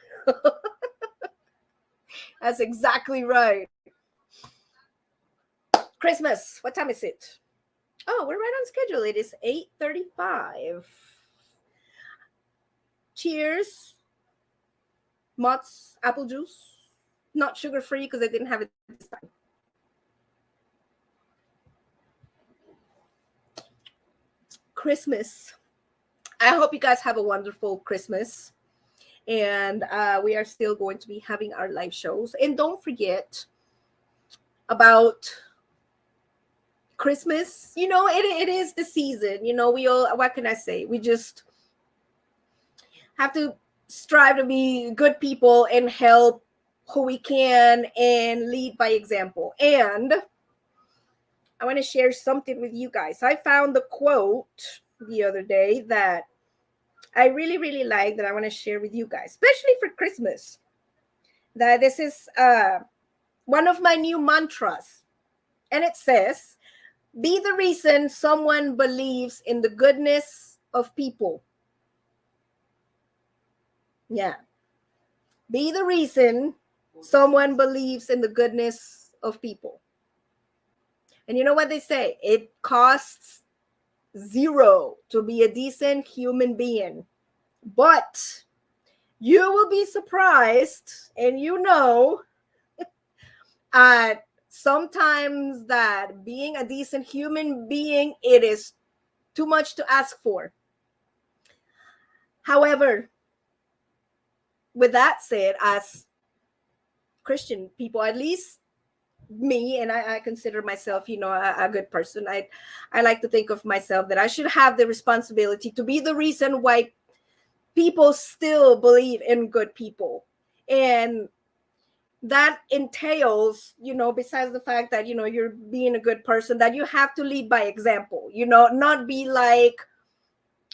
Speaker 2: That's exactly right. Christmas. What time is it? Oh, we're right on schedule. It is 8:35. Cheers. Mott's apple juice. Not sugar-free because I didn't have it this time. Christmas. I hope you guys have a wonderful Christmas. And we are still going to be having our live shows. And don't forget about Christmas. You know, it is the season. You know, we all, what can I say? We just have to strive to be good people and help who we can and lead by example. And I want to share something with you guys. I found the quote the other day that I really, really like that I want to share with you guys, especially for Christmas. That this is one of my new mantras. And it says, be the reason someone believes in the goodness of people. Yeah. Be the reason someone believes in the goodness of people. And you know what they say? It costs $0 to be a decent human being. But you will be surprised, and you know, sometimes that being a decent human being, it is too much to ask for. However, with that said, as Christian people, at least me, and I consider myself, you know, a good person. I like to think of myself that I should have the responsibility to be the reason why people still believe in good people. And that entails, you know, besides the fact that, you know, you're being a good person, that you have to lead by example, you know, not be like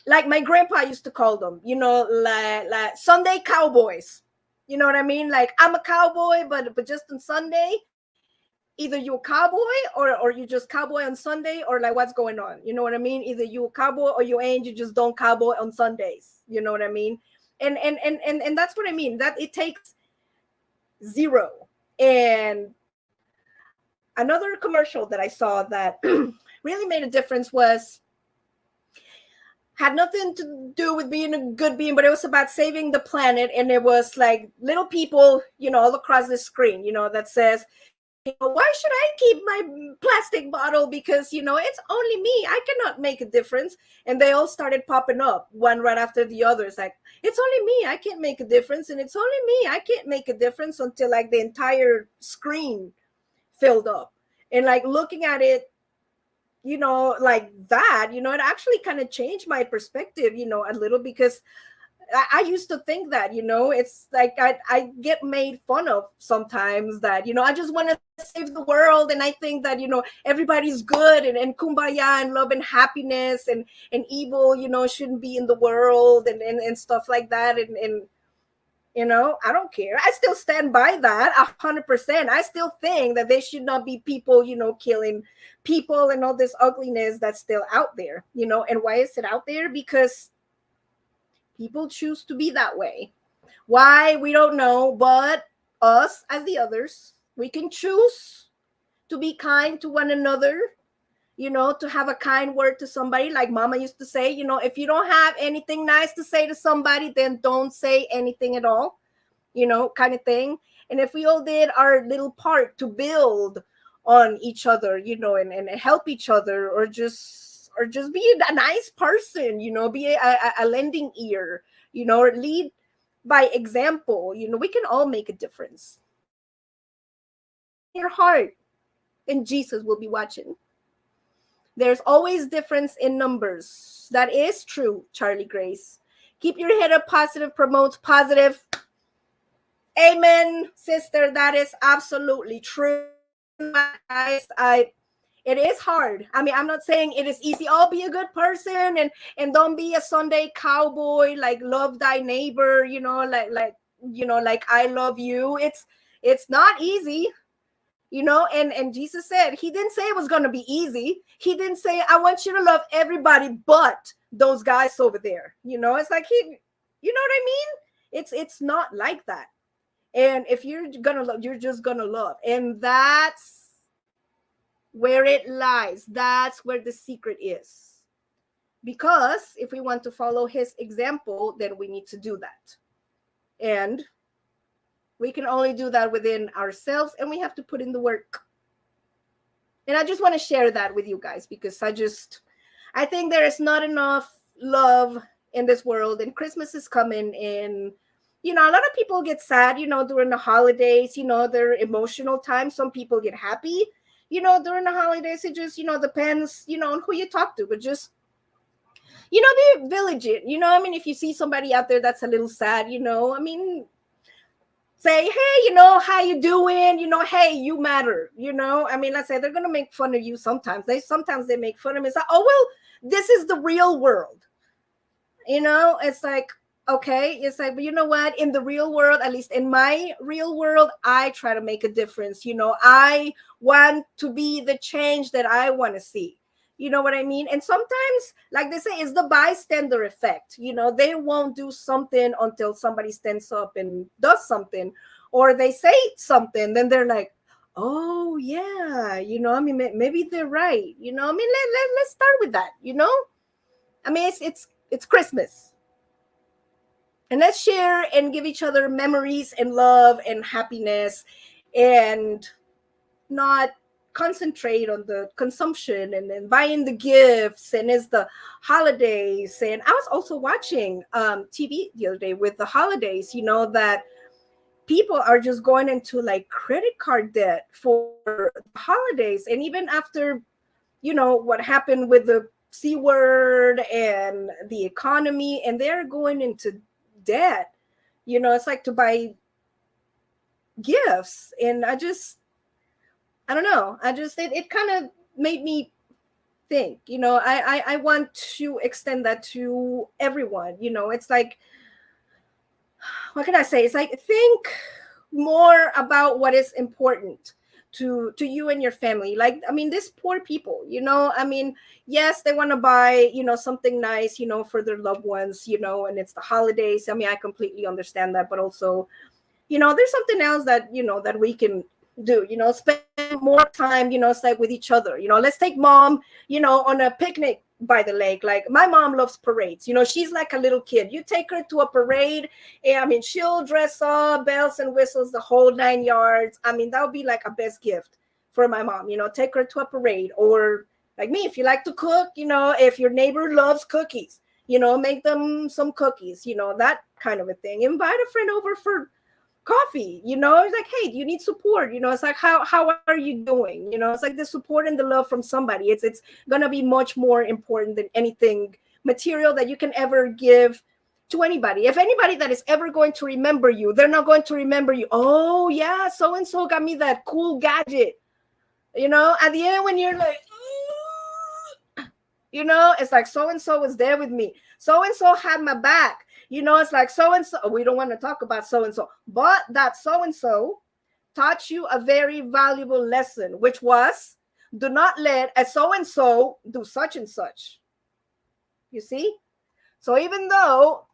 Speaker 2: my grandpa used to call them, you know, like Sunday cowboys. You know what I mean? Like, I'm a cowboy, but just on Sunday, either you're a cowboy or you just cowboy on Sunday, or like, what's going on? You know what I mean? Either you a cowboy or you ain't, you just don't cowboy on Sundays. You know what I mean? And that's what I mean, that it takes $0. And another commercial that I saw that really made a difference had nothing to do with being a good being, but it was about saving the planet. And it was like little people, you know, all across the screen, you know, that says, you know, why should I keep my plastic bottle? Because, you know, it's only me. I cannot make a difference. And they all started popping up, one right after the other. It's like, it's only me. I can't make a difference. And it's only me. I can't make a difference, until like the entire screen filled up. And like looking at it, you know, like that, you know, it actually kind of changed my perspective, you know, a little, because I used to think that, you know, it's like I get made fun of sometimes that, you know, I just want to save the world. And I think that, you know, everybody's good and kumbaya and love and happiness, and evil, you know, shouldn't be in the world, and stuff like that. And you know, I don't care. I still stand by that 100%. I still think that there should not be people, you know, killing people and all this ugliness that's still out there, you know. And why is it out there? Because people choose to be that way. Why? We don't know. But us, as the others, We can choose to be kind to one another, to have a kind word to somebody. Like Mama used to say, if you don't have anything nice to say to somebody, then don't say anything at all, kind of thing. And if we all did our little part to build on each other, and help each other, or just be a nice person, be a lending ear, or lead by example, we can all make a difference. Your heart, and Jesus will be watching. There's always difference in numbers. That is true, Charlie Grace. Keep your head up, positive promotes positive. Amen, sister. That is absolutely true. Guys, it is hard. I mean, I'm not saying it is easy. Oh, be a good person and don't be a Sunday cowboy, like love thy neighbor, like I love you. It's not easy. And Jesus said, he didn't say it was going to be easy. He didn't say, I want you to love everybody but those guys over there. It's like you know what I mean? It's not like that. And if you're going to love, you're just going to love. And that's where it lies. That's where the secret is. Because if we want to follow his example, then we need to do that. And we can only do that within ourselves, and we have to put in the work. And I just want to share that with you guys, because I think there is not enough love in this world, and Christmas is coming, and a lot of people get sad, during the holidays, their emotional time. Some people get happy, during the holidays. It just, depends, on who you talk to, but just, be vigilant. I mean, if you see somebody out there that's a little sad, I mean, say, hey, how you doing? Hey, you matter. I mean, let's say they're gonna make fun of you sometimes. Sometimes they make fun of me. It's like, oh well, this is the real world. It's like, okay, it's like, but you know what? In the real world, at least in my real world, I try to make a difference. I want to be the change that I want to see. You know what I mean? And sometimes, like they say, it's the bystander effect. They won't do something until somebody stands up and does something, or they say something, then they're like, oh yeah, I mean, maybe they're right. I mean, let's start with that. I mean, it's Christmas, and let's share and give each other memories and love and happiness, and not concentrate on the consumption and then buying the gifts, and it's the holidays. And I was also watching TV the other day with the holidays, that people are just going into like credit card debt for the holidays. And even after, what happened with the C word and the economy, and they're going into debt, it's like to buy gifts. And I don't know. It kind of made me think, I want to extend that to everyone. It's like, what can I say? It's like, think more about what is important to you and your family. Like, I mean, these poor people, I mean, yes, they want to buy, something nice, for their loved ones, and it's the holidays. I mean, I completely understand that, but also, there's something else that, that we can do, spend more time, it's like with each other. Let's take mom, on a picnic by the lake. Like, my mom loves parades. She's like a little kid. You take her to a parade, and I mean, she'll dress up, bells and whistles, the whole 9 yards. I mean, that would be like a best gift for my mom. Take her to a parade. Or like me, if you like to cook, if your neighbor loves cookies, make them some cookies, that kind of a thing. Invite a friend over for coffee. It's like, hey, do you need support? It's like, how are you doing? It's like the support and the love from somebody. It's gonna be much more important than anything material that you can ever give to anybody. If anybody that is ever going to remember you, they're not going to remember you, oh yeah, so and so got me that cool gadget. At the end, when you're like, it's like, so and so was there with me, so and so had my back. It's like, so and so, we don't want to talk about so and so, but that so and so taught you a very valuable lesson, which was, do not let a so and so do such and such. You see? So even though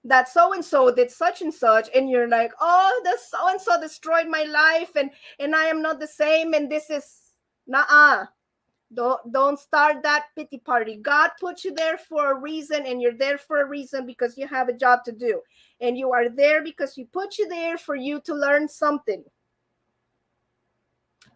Speaker 2: that so and so did such and such, and you're like, oh, the so and so destroyed my life, and I am not the same, and this is nah. Don't start that pity party. God put you there for a reason, and you're there for a reason because you have a job to do, and you are there because you put you there for you to learn something.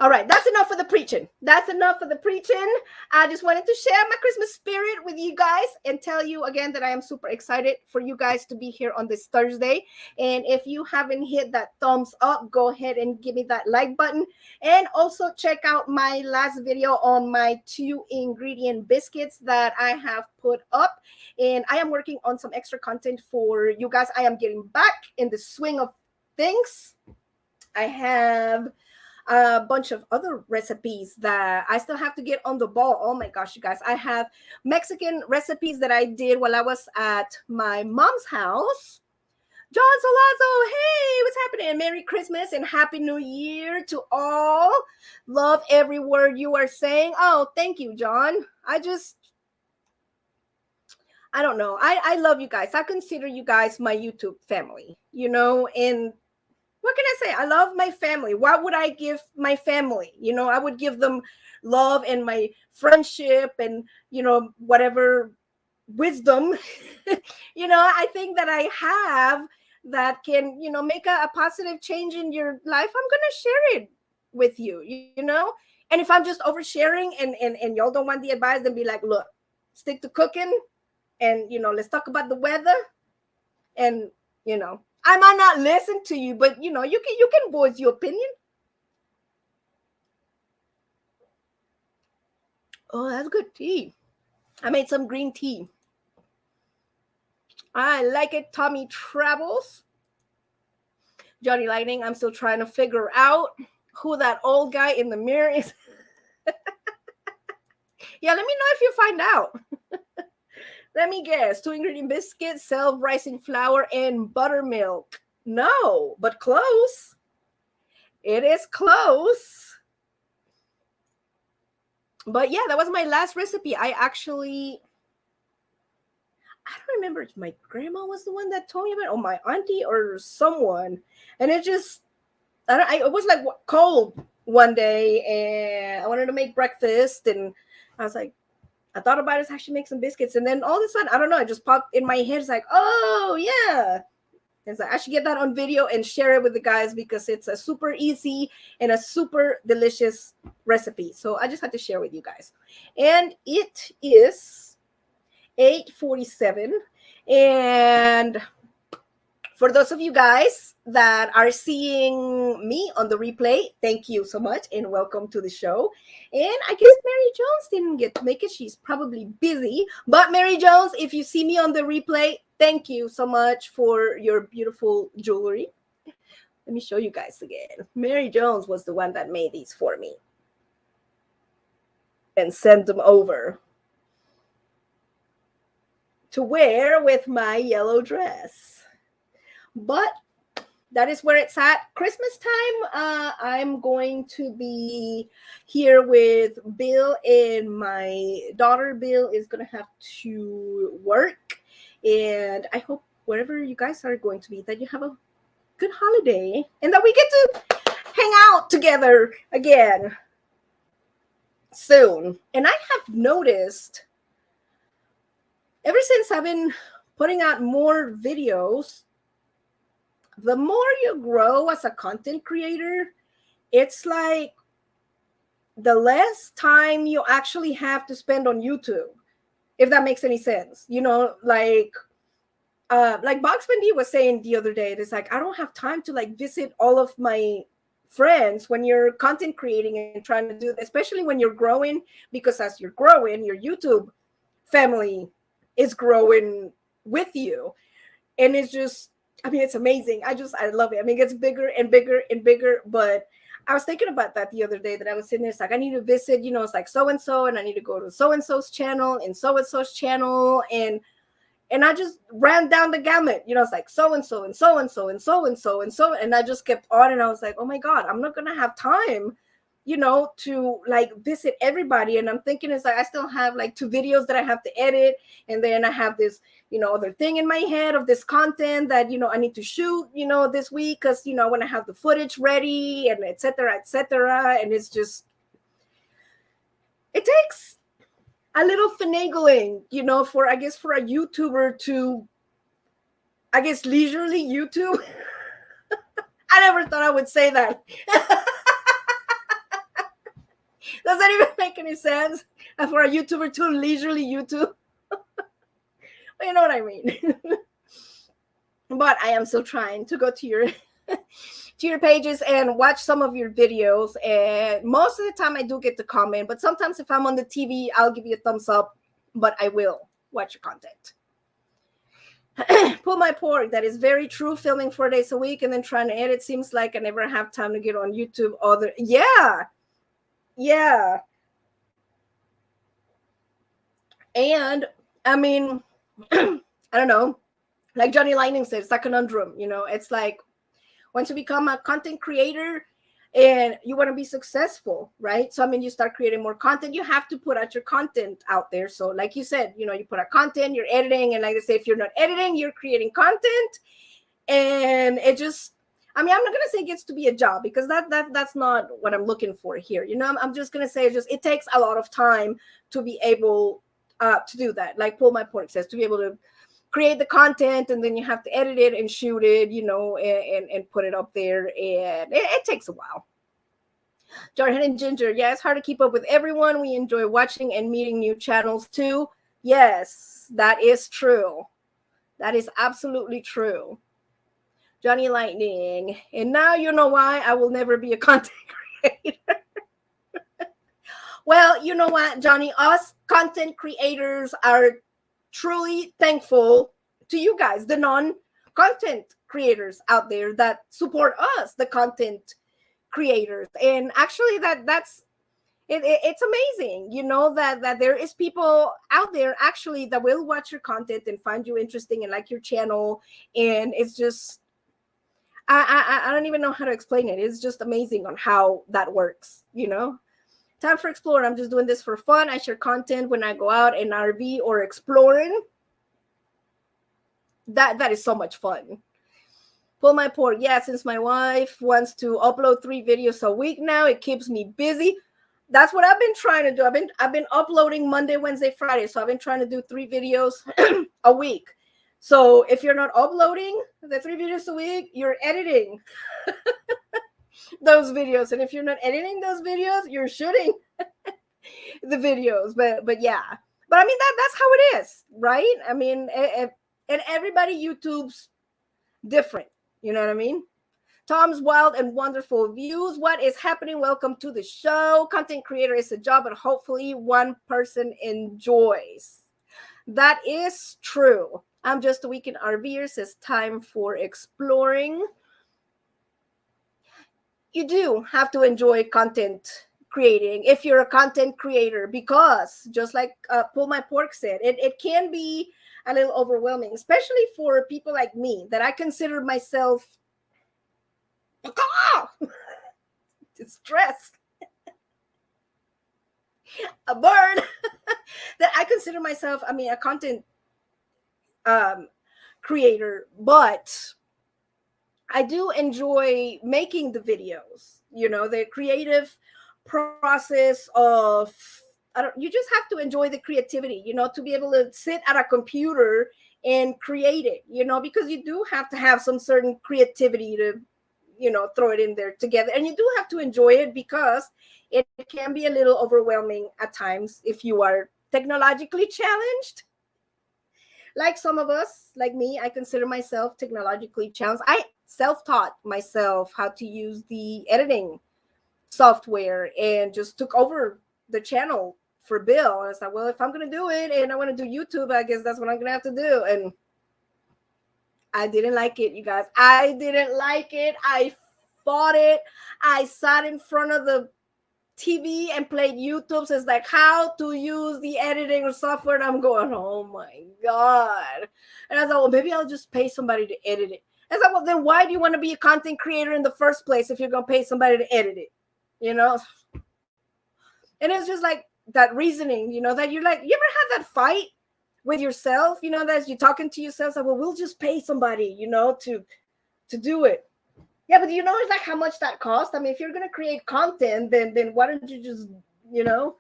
Speaker 2: All right, that's enough for the preaching. That's enough for the preaching. I just wanted to share my Christmas spirit with you guys and tell you again that I am super excited for you guys to be here on this Thursday. And if you haven't hit that thumbs up, go ahead and give me that like button. And also check out my last video on my 2-ingredient biscuits that I have put up. And I am working on some extra content for you guys. I am getting back in the swing of things. I have a bunch of other recipes that I still have to get on the ball. Oh my gosh, you guys. I have Mexican recipes that I did while I was at my mom's house. John Solazzo, hey, what's happening? Merry Christmas and Happy New Year to all. Love every word you are saying. Oh, thank you, John. I don't know. I love you guys. I consider you guys my YouTube family, and what can I say? I love my family. What would I give my family? I would give them love and my friendship and, whatever wisdom, I think that I have that can, make a positive change in your life. I'm going to share it with you, And if I'm just oversharing and y'all don't want the advice, then be like, look, stick to cooking and, let's talk about the weather and, I might not listen to you, but you can voice your opinion. Oh, that's good tea. I made some green tea. I like it. Tommy Travels. Johnny Lightning, I'm still trying to figure out who that old guy in the mirror is. Yeah, let me know if you find out. Let me guess. 2-ingredient biscuits, self-rising flour, and buttermilk. No, but close. It is close. But yeah, that was my last recipe. I don't remember if my grandma was the one that told me about it, or my auntie or someone. And it just, it was like cold one day, and I wanted to make breakfast, and I was like, I thought about it, I should make some biscuits. And then all of a sudden, I don't know, it just popped in my head. It's like, oh, yeah. It's like, I should get that on video and share it with the guys because it's a super easy and a super delicious recipe. So I just had to share with you guys. And it is 8:47. And for those of you guys that are seeing me on the replay, thank you so much and welcome to the show. And I guess Mary Jones didn't get to make it. She's probably busy. But Mary Jones, if you see me on the replay, thank you so much for your beautiful jewelry. Let me show you guys again. Mary Jones was the one that made these for me and sent them over to wear with my yellow dress. But that is where it's at. Christmas time, I'm going to be here with Bill, and my daughter Bill is going to have to work. And I hope wherever you guys are going to be, that you have a good holiday and that we get to hang out together again soon. And I have noticed ever since I've been putting out more videos, the more you grow as a content creator, it's like the less time you actually have to spend on YouTube, if that makes any sense. Like Box Bendy was saying the other day, it's like, I don't have time to like visit all of my friends when you're content creating and trying to do that, especially when you're growing, because as you're growing, your YouTube family is growing with you. And it's just, it's amazing. I love it. It gets bigger and bigger and bigger. But I was thinking about that the other day, that I was sitting there. It's like, I need to visit, it's like so-and-so, and I need to go to so-and-so's channel and so-and-so's channel. And I just ran down the gamut, it's like so-and-so and so-and-so and so-and-so and so, and I just kept on, and I was like, oh my God, I'm not going to have time, to like visit everybody. And I'm thinking it's like I still have like 2 videos that I have to edit, and then I have this other thing in my head of this content that I need to shoot this week, because I want to have the footage ready, and etc etc. And it's just, it takes a little finagling for, I guess, for a YouTuber to, I guess, leisurely YouTube. I never thought I would say that. Does that even make any sense? For a YouTuber to leisurely YouTube? Well, you know what I mean. But I am still trying to go to your pages and watch some of your videos. And most of the time I do get to comment, but sometimes if I'm on the TV, I'll give you a thumbs up, but I will watch your content. Pull my pork. That is very true. Filming 4 days a week and then trying to edit seems like I never have time to get on YouTube. Yeah. And I mean, I don't know, like Johnny Lightning says, it's a conundrum. It's like, once you become a content creator and you want to be successful, right? So, I mean, you start creating more content, you have to put out your content out there. So like you said, you put out content, you're editing. And like I say, if you're not editing, you're creating content. And it just, I mean, I'm not going to say it gets to be a job, because that's not what I'm looking for here. I'm just going to say it takes a lot of time to be able to do that. Like Pull My Pork says, to be able to create the content, and then you have to edit it and shoot it, and put it up there. And it takes a while. Jarhead and Ginger, yeah, it's hard to keep up with everyone. We enjoy watching and meeting new channels too. Yes, that is true. That is absolutely true. Johnny Lightning. And now you know why I will never be a content creator. Well, you know what, Johnny? Us content creators are truly thankful to you guys, the non-content creators out there that support us, the content creators. And actually that's it's amazing, that there is people out there actually that will watch your content and find you interesting and like your channel. And it's just, I don't even know how to explain it. It's just amazing on how that works. Time for exploring. I'm just doing this for fun. I share content when I go out in RV or exploring. That is so much fun. Pull my pork. Yeah, since my wife wants to upload 3 videos a week now, it keeps me busy. That's what I've been trying to do. I've been uploading Monday, Wednesday, Friday. So I've been trying to do 3 videos a week. So if you're not uploading the 3 videos a week, you're editing those videos. And if you're not editing those videos, you're shooting the videos. But yeah. But I mean, that's how it is, right? I mean, and everybody YouTube's different. You know what I mean? Tom's wild and wonderful views. What is happening? Welcome to the show. Content creator is a job, but hopefully one person enjoys. That is true. I'm just a weekend RVer. Says time for exploring. You do have to enjoy content creating if you're a content creator, because just like Pull My Pork said, it can be a little overwhelming, especially for people like me that I consider myself distressed, a bird. That I consider myself, I mean, a content creator, but I do enjoy making the videos, the creative process of, you just have to enjoy the creativity, to be able to sit at a computer and create it, because you do have to have some certain creativity to, throw it in there together. And you do have to enjoy it, because it can be a little overwhelming at times if you are technologically challenged. Like some of us, like me, I consider myself technologically challenged. I self-taught myself how to use the editing software and just took over the channel for Bill. And I said, well, if I'm going to do it and I want to do YouTube, I guess that's what I'm going to have to do. And I didn't like it, you guys. I didn't like it. I fought it. I sat in front of the TV and played YouTube. So it's like how to use the editing software. And I'm going, oh my God. And I thought, well, maybe I'll just pay somebody to edit it. I thought, well, then why do you want to be a content creator in the first place if you're going to pay somebody to edit it? you know. And it's just like that reasoning, you know, that you're like, you ever had that fight with yourself, you know, that you're talking to yourself, like, well, we'll just pay somebody, you know, to do it. Yeah, but you know, it's like how much that costs. I mean, if you're gonna create content, then why don't you just, you know?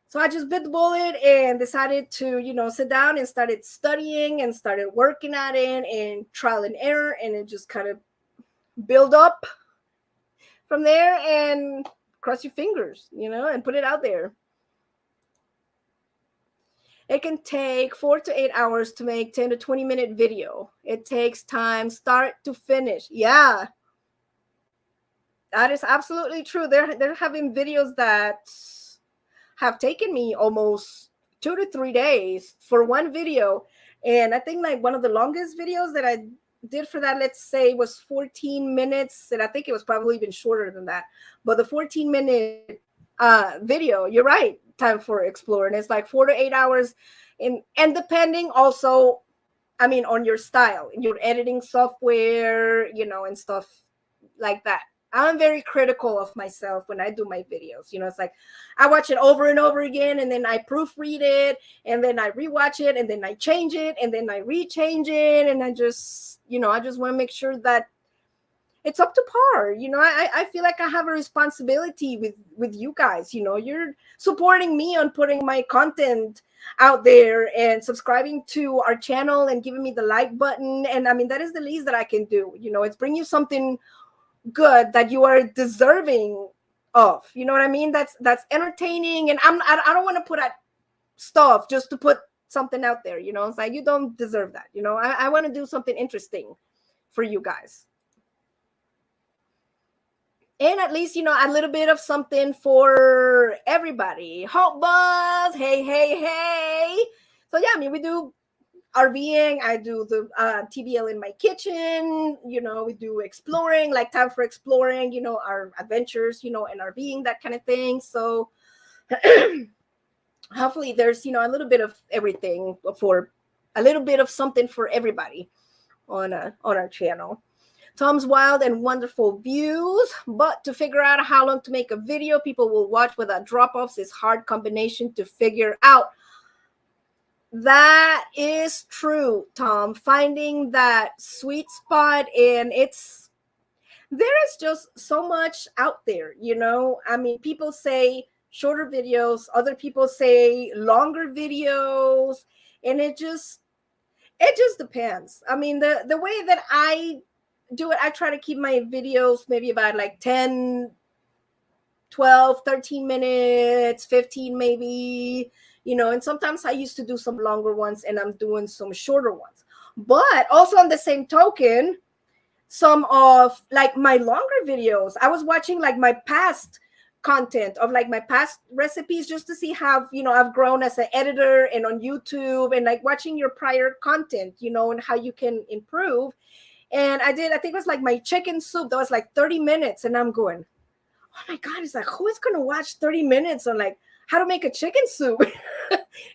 Speaker 2: So I just bit the bullet and decided to, you know, sit down and started studying and started working at it and trial and error, and it just kind of build up from there, and cross your fingers, you know, and put it out there. It can take 4 to 8 hours to make 10 to 20-minute video. It takes time, start to finish. Yeah, that is absolutely true. They're having videos that have taken me almost 2 to 3 days for one video. And I think like one of the longest videos that I did for that, let's say, was 14 minutes. And I think it was probably even shorter than that. But the 14-minute video, you're right, time for exploring. It's like 4 to 8 hours. And depending also, I mean, on your style, your editing software, you know, and stuff like that. I'm very critical of myself when I do my videos. You know, it's like I watch it over and over again, and then I proofread it, and then I rewatch it, and then I change it, and then I rechange it, and I just, you know, I just want to make sure that it's up to par. You know, I feel like I have a responsibility with you guys. You know, you're supporting me on putting my content out there and subscribing to our channel and giving me the like button. And I mean, that is the least that I can do. You know, it's bring you something good that you are deserving of. You know what I mean? That's entertaining. And I don't want to put out stuff just to put something out there. You know, it's like, you don't deserve that. You know, I want to do something interesting for you guys. And at least, you know, a little bit of something for everybody. Hot Buzz, hey, hey, hey. So yeah, I mean, we do RVing. I do the TBL in my kitchen. You know, we do exploring, like time for exploring, you know, our adventures, you know, and RVing, that kind of thing. So hopefully there's, you know, a little bit of everything, for a little bit of something for everybody on our channel. Tom's wild and wonderful views, but to figure out how long to make a video people will watch without drop-offs is hard combination to figure out. That is true, Tom. Finding that sweet spot, and there is just so much out there, you know. I mean, people say shorter videos, other people say longer videos, and it just depends. I mean, the way that I do it, I try to keep my videos maybe about like 10, 12, 13 minutes, 15 maybe, you know, and sometimes I used to do some longer ones and I'm doing some shorter ones. But also on the same token, some of like my longer videos, I was watching like my past content of like my past recipes just to see how, you know, I've grown as an editor and on YouTube, and like watching your prior content, you know, and how you can improve. And I think it was like my chicken soup that was like 30 minutes. And I'm going, oh my God, it's like, who is going to watch 30 minutes on like how to make a chicken soup?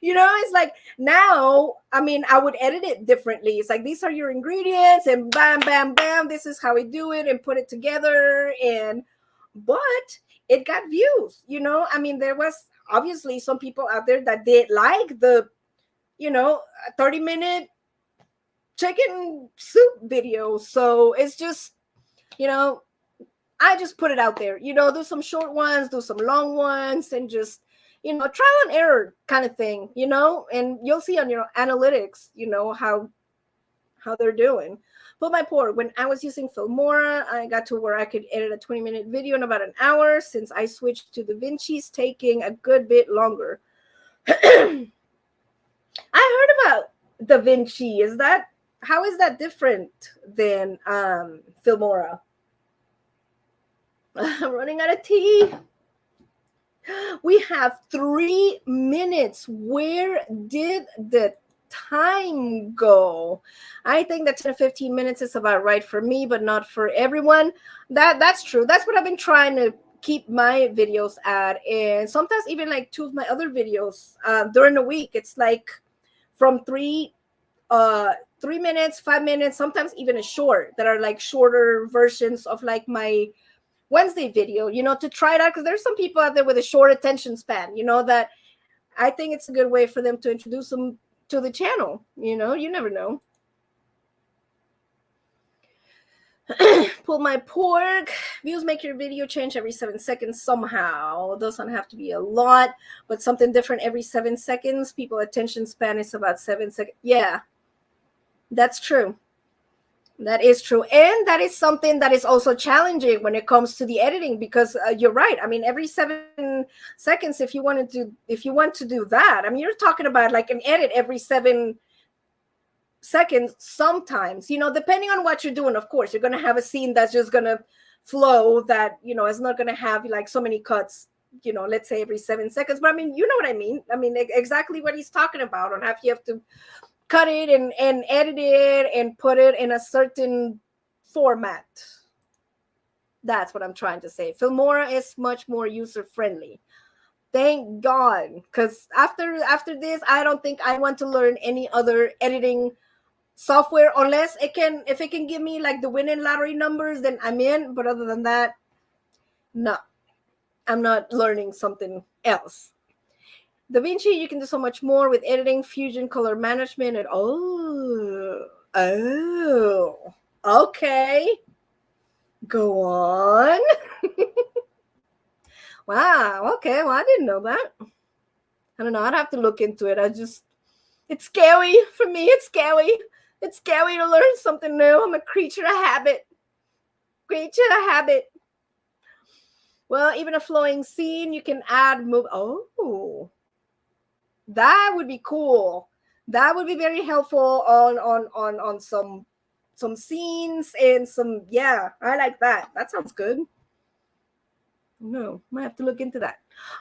Speaker 2: You know, it's like now, I mean, I would edit it differently. It's like, these are your ingredients and bam, bam, bam. This is how we do it and put it together. But it got views, you know. I mean, there was obviously some people out there that did like the, you know, 30-minute chicken soup video. So it's just, you know, I just put it out there, you know, do some short ones, do some long ones, and just, you know, trial and error kind of thing, you know, and you'll see on your analytics, you know, how they're doing. But my poor, when I was using Filmora, I got to where I could edit a 20-minute video in about an hour. Since I switched to DaVinci's, taking a good bit longer. I heard about DaVinci. How is that different than Filmora? I'm running out of tea. We have 3 minutes. Where did the time go? I think that 10 to 15 minutes is about right for me, but not for everyone. That's true. That's what I've been trying to keep my videos at. And sometimes even like 2 of my other videos during the week, it's like from 3 minutes, 5 minutes, sometimes even a short, that are like shorter versions of like my Wednesday video, to try it out, because there's some people out there with a short attention span, that I think it's a good way for them to introduce them to the channel. You never know. Pull my pork. Views make your video change every 7 seconds somehow. It doesn't have to be a lot, but something different every 7 seconds. People attention span is about 7 seconds. Yeah, that's true. That is true. And that is something that is also challenging when it comes to the editing, because you're right. I mean, every 7 seconds, if you want to do that, I mean, you're talking about like an edit every 7 seconds sometimes, depending on what you're doing. Of course, you're going to have a scene that's just going to flow, that is not going to have like so many cuts, let's say every 7 seconds. But I mean, you know what I mean. I mean, exactly what he's talking about, on how you have to cut it and edit it and put it in a certain format. That's what I'm trying to say. Filmora is much more user friendly, thank God, because after this, I don't think I want to learn any other editing software, unless if it can give me like the winning lottery numbers, then I'm in. But other than that, no, I'm not learning something else. DaVinci, you can do so much more with editing, fusion, color management, and okay, go on. Wow, okay, well, I didn't know that. I don't know, I'd have to look into it. It's scary for me. It's scary to learn something new. I'm a creature of habit. Well, even a flowing scene, you can add move. Oh, that would be cool. That would be very helpful on some scenes and some. Yeah, I like that. That sounds good. No, might have to look into that.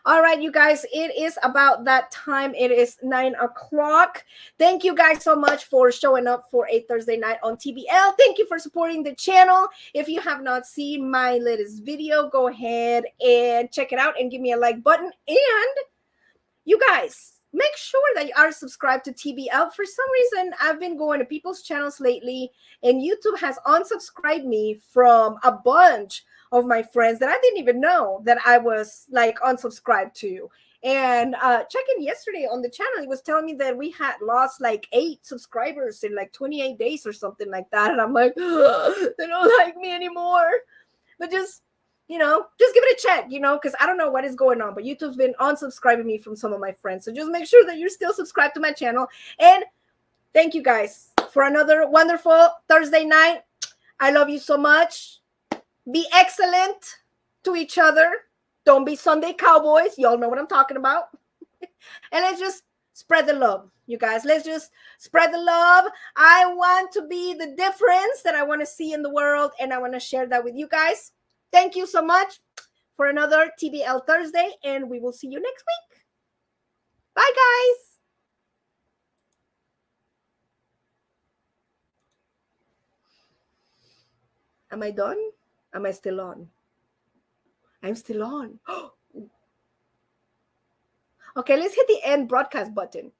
Speaker 2: All right, you guys, it is about that time. It is 9 o'clock. Thank you guys so much for showing up for a Thursday night on TBL. Thank you for supporting the channel. If you have not seen my latest video, go ahead and check it out and give me a like button. And you guys, make sure that you are subscribed to TBL. For some reason, I've been going to people's channels lately, and YouTube has unsubscribed me from a bunch of my friends that I didn't even know that I was like unsubscribed to. And checking yesterday on the channel, it was telling me that we had lost like 8 subscribers in like 28 days or something like that. And I'm like, they don't like me anymore. But just give it a check, because I don't know what is going on. But YouTube's been unsubscribing me from some of my friends. So just make sure that you're still subscribed to my channel. And thank you guys for another wonderful Thursday night. I love you so much. Be excellent to each other. Don't be Sunday cowboys. Y'all know what I'm talking about. And let's just spread the love, you guys. Let's just spread the love. I want to be the difference that I want to see in the world, and I want to share that with you guys. Thank you so much for another TBL Thursday, and we will see you next week. Bye, guys. Am I done? Am I still on? I'm still on. Okay, let's hit the end broadcast button.